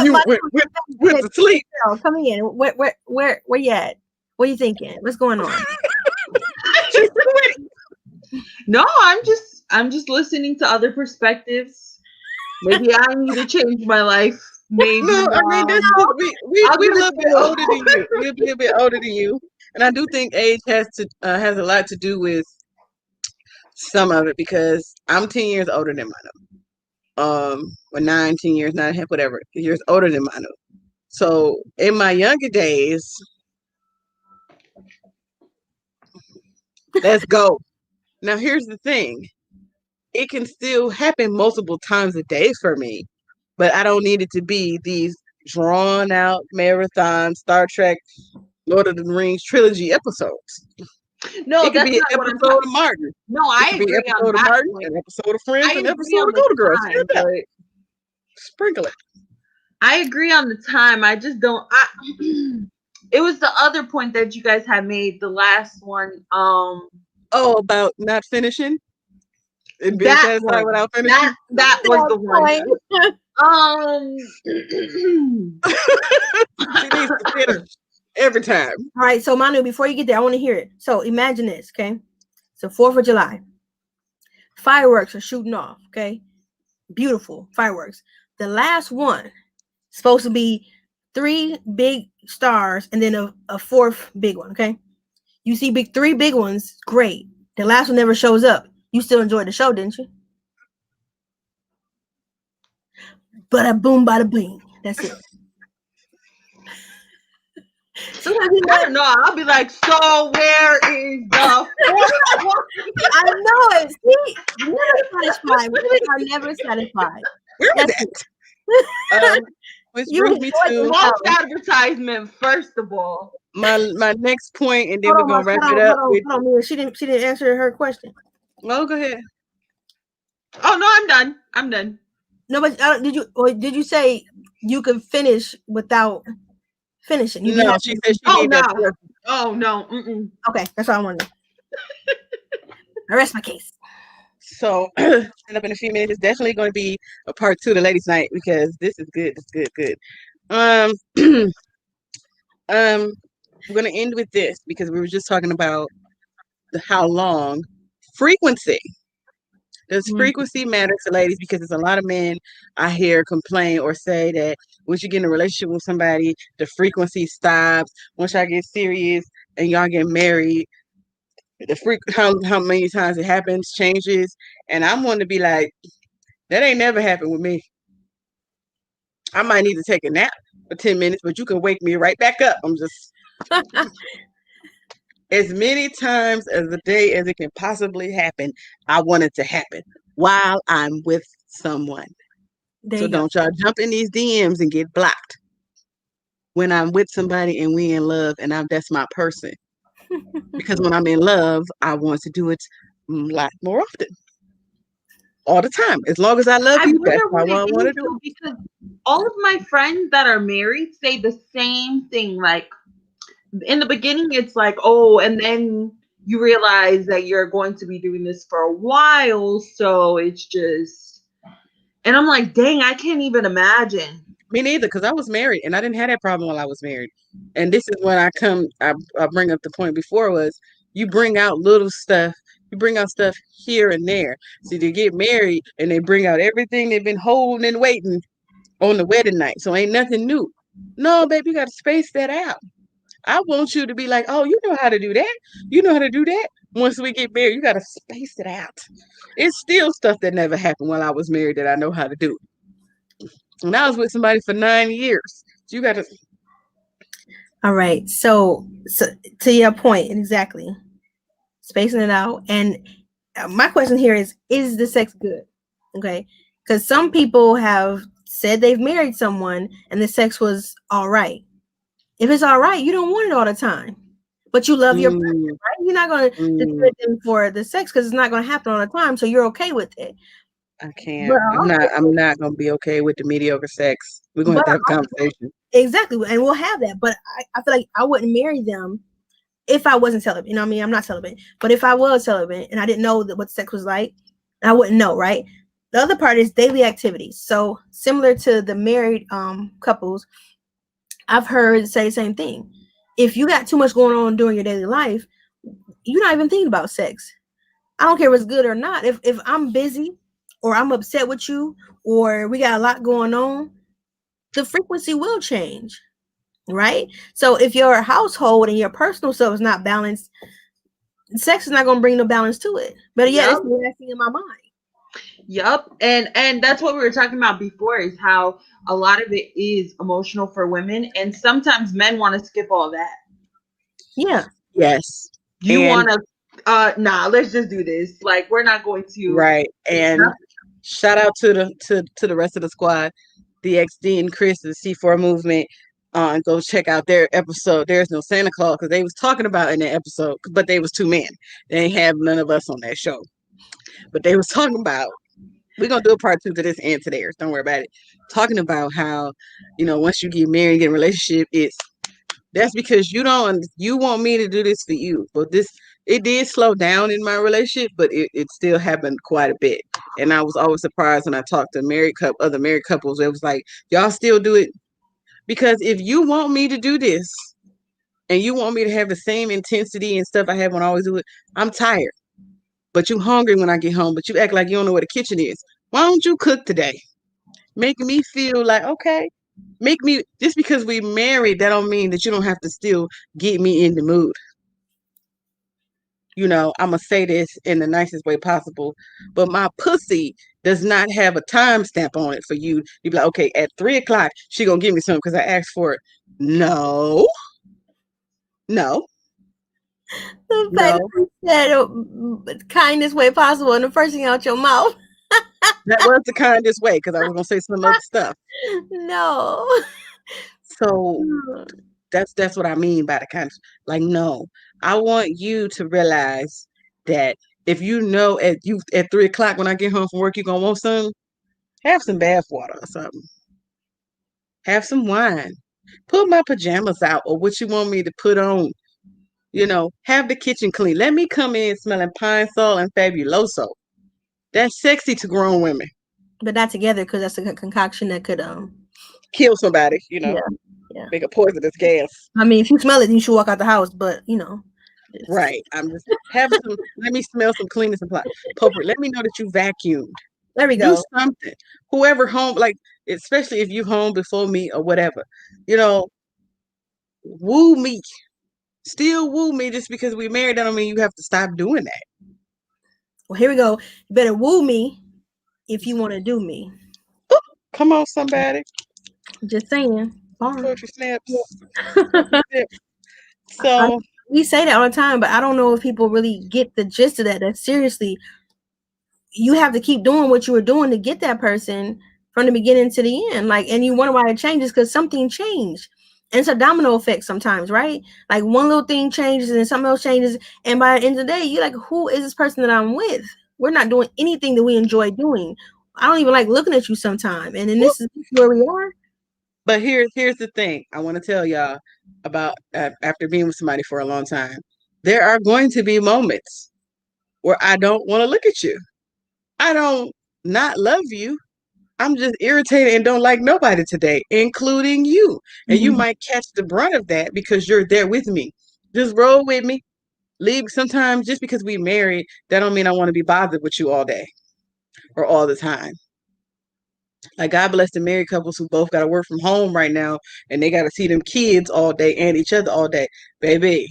You went to sleep. Come in. Where you at? What are you thinking? What's going on? No, I'm just listening to other perspectives. Maybe I need to change my life. Maybe No, I mean that's we a little bit older than you. We're a little bit older than you, and I do think age has a lot to do with some of it because I'm 10 years older than Manu. Or 10 years, 9.5, whatever years older than Manu. So in my younger days, let's go. Now here's the thing: it can still happen multiple times a day for me, but I don't need it to be these drawn out marathon Star Trek, Lord of the Rings trilogy episodes. No, It could that's be an not what I'm episode talking. of Martin. No, It I could be an agree on episode of that Martin, point. an episode of Friends, I an agree episode on of the Golden Girls. time, but Sprinkle it. I agree on the time. I just don't. It was the other point that you guys had made. The last one. Oh, about not finishing and being That satisfied one. without finishing. That was the one. She needs to finish every time. All right, so Manu, before you get there, I want to hear it. So imagine this, okay? So 4th of July, fireworks are shooting off, okay? Beautiful fireworks. The last one supposed to be 3 big stars and then a 4th big one, okay? You see 3 big ones, great. The last one never shows up. You still enjoyed the show, didn't you? Bada boom, bada bing. That's it. Sometimes I don't know. I'll be like, so where is the 4th one? I know it. See, never satisfied. Women are never satisfied. Where was that? Which brings me to false advertisement. First of all, my next point, and then we're gonna wrap it up. Hold on. She didn't answer her question. No, go ahead. Oh no, I'm done. I'm done. No, but did you say you could finish without finishing? No, she said she needed that. Oh no. Mm-mm. Okay, that's all I wanted. I rest my case. So, stand up in a few minutes. It's definitely going to be a part 2 to ladies' night because this is good. It's good. We're going to end with this because we were just talking about how long frequency. Does frequency matter to ladies? Because there's a lot of men I hear complain or say that once you get in a relationship with somebody, the frequency stops. Once y'all get serious and y'all get married, how many times it happens changes. And I'm one to be like, that ain't never happened with me. I might need to take a nap for 10 minutes, but you can wake me right back up. I'm just as many times as a day as it can possibly happen. I want it to happen while I'm with someone. So don't y'all jump in these DMs and get blocked when I'm with somebody and we in love and that's my person. Because when I'm in love, I want to do it a lot more often. All the time. As long as I love you, that's how I want to do it. Because all of my friends that are married say the same thing. Like in the beginning, it's like, oh, and then you realize that you're going to be doing this for a while. So it's just, and I'm like, dang, I can't even imagine. Me neither, because I was married and I didn't have that problem while I was married. And this is when I bring up the point before was you bring out little stuff. You bring out stuff here and there. So they get married and they bring out everything they've been holding and waiting on the wedding night. So ain't nothing new. No, baby, you got to space that out. I want you to be like, oh, you know how to do that. You know how to do that. Once we get married, you got to space it out. It's still stuff that never happened while I was married that I know how to do. And I was with somebody for 9 years. So you got to All right. So to your point, exactly. Spacing it out. And my question here is the sex good? Okay. Because some people have said they've married someone and the sex was all right. If it's all right, you don't want it all the time. But you love your partner, Mm, right? You're not going to mm, discourage them for the sex because it's not going to happen all the time. So you're okay with it. I But can't. I I'm not. also, I'm not gonna be okay with the mediocre sex. We're gonna have but to have a conversation. exactly, and we'll have that. But I feel like I wouldn't marry them if I wasn't celibate. You know what I mean? I'm not celibate. But if I was celibate and I didn't know what sex was like, I wouldn't know, right? The other part is daily activities. So similar to the married couples, I've heard say the same thing. If you got too much going on during your daily life, you're not even thinking about sex. I don't care if it's good or not. If I'm busy or I'm upset with you or we got a lot going on, the frequency will change, right? So if your household and your personal self is not balanced, sex is not going to bring no balance to it. But yeah, Yep. it's the last thing in my mind. Yep. And that's what we were talking about before, is how a lot of it is emotional for women, and sometimes men want to skip all that. Yeah. Yes. You And want to nah, let's just do this. Like, we're not going to. right. And shout out to the rest of the squad, the XD and Chris, the C4 movement. And go check out their episode. There's no Santa Claus, because they was talking about in that episode, but they was two men. They ain't have none of us on that show. But they was talking about, we're gonna do a part two to this and to theirs. Don't worry about it. Talking about how, once you get married, get in a relationship, that's because you want me to do this for you. But it did slow down in my relationship, but it still happened quite a bit. And I was always surprised when I talked to other married couples. It was like, y'all still do it? Because if you want me to do this and you want me to have the same intensity and stuff I have when I always do it, I'm tired. But you hungry when I get home, but you act like you don't know where the kitchen is. Why don't you cook today? Make me feel like, okay, make me, just because we married, that don't mean that you don't have to still get me in the mood. I'm gonna say this in the nicest way possible, but my pussy does not have a timestamp on it for you. You be like, okay, at 3 o'clock, she gonna give me something because I asked for it. No, no, The fact no. that you said kindest way possible and the first thing out your mouth. That was the kindest way, because I was gonna say some other stuff. No. So that's what I mean by the kind of, like, no. I want you to realize that if at 3 o'clock when I get home from work, you're gonna want some, have some bath water or something. Have some wine. Put my pajamas out or what you want me to put on. Have the kitchen clean. Let me come in smelling Pine Sol and Fabuloso. That's sexy to grown women. But not together because that's a concoction that could Kill somebody, yeah. Yeah. make a poisonous gas. I mean, if you smell it, then you should walk out the house. But Right. I'm just let me smell some cleaning supply. Let me know that you vacuumed. there we Do go. something. Whoever home, like, especially if you home before me or whatever, woo me. Still woo me. Just because we married, that don't mean you have to stop doing that. Well, here we go. You better woo me if you want to do me. Ooh, come on, somebody. Just saying. Poetry snaps. So we say that all the time, but I don't know if people really get the gist of that. That seriously, you have to keep doing what you were doing to get that person from the beginning to the end. Like, and you wonder why it changes because something changed. And it's a domino effect sometimes, right? Like one little thing changes and then something else changes. And by the end of the day, you're like, who is this person that I'm with? We're not doing anything that we enjoy doing. I don't even like looking at you sometime. And then this is where we are. But here's the thing I want to tell y'all about, after being with somebody for a long time. There are going to be moments where I don't want to look at you. I don't not love you. I'm just irritated and don't like nobody today, including you. And you might catch the brunt of that because you're there with me. Just roll with me. Leave. Sometimes just because we married, that don't mean I want to be bothered with you all day or all the time. Like, God bless the married couples who both got to work from home right now and they got to see them kids all day and each other all day. Baby,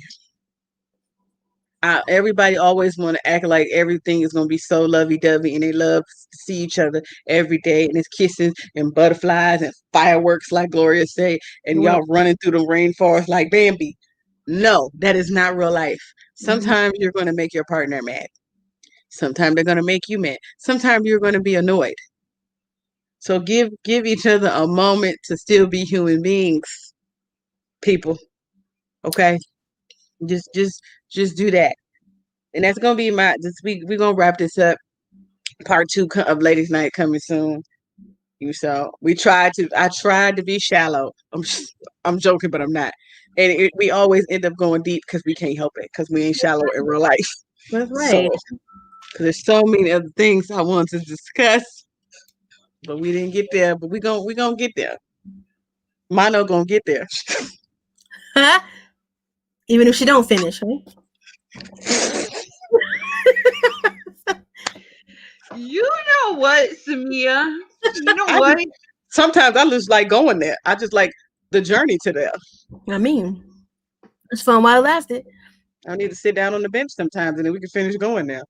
Everybody always want to act like everything is gonna be so lovey-dovey, and they love to see each other every day, and it's kisses and butterflies and fireworks, like Gloria say, and Well, y'all running through the rainforest like Bambi. No, that is not real life. mhm. Sometimes you're gonna make your partner mad. Sometimes they're gonna make you mad. Sometimes you're gonna be annoyed. So give each other a moment to still be human beings, people. Okay, just just just do that, and that's gonna be my. This week we're gonna wrap this up. Part two of Ladies Night coming soon. You so we tried to. I tried to be shallow. I'm joking, but I'm not. And we always end up going deep because we can't help it because we ain't shallow in real life. That's So right. because there's so many other things I want to discuss, but we didn't get there. But we gonna get there. Mono gonna get there. Even if she don't finish, right? You know what, Samia? You know I what? just, sometimes I just like going there. I just like the journey to there. I mean, it's fun while it lasted. I need to sit down on the bench sometimes, and then we can finish going now.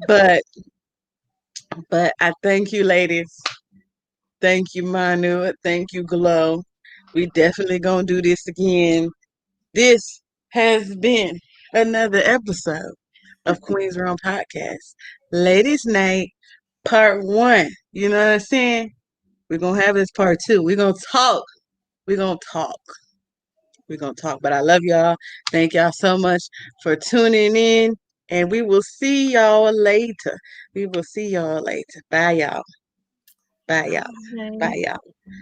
But I thank you, ladies. Thank you, Manu. Thank you, Glow. We definitely gonna do this again. This has been another episode of Queens Realm Podcast, Ladies Night Part One. You know what I'm saying? We're gonna have this part two. We're gonna talk. We're gonna talk. We're gonna talk. But I love y'all. Thank y'all so much for tuning in. And we will see y'all later. We will see y'all later. Bye y'all. Bye y'all. Okay. Bye y'all.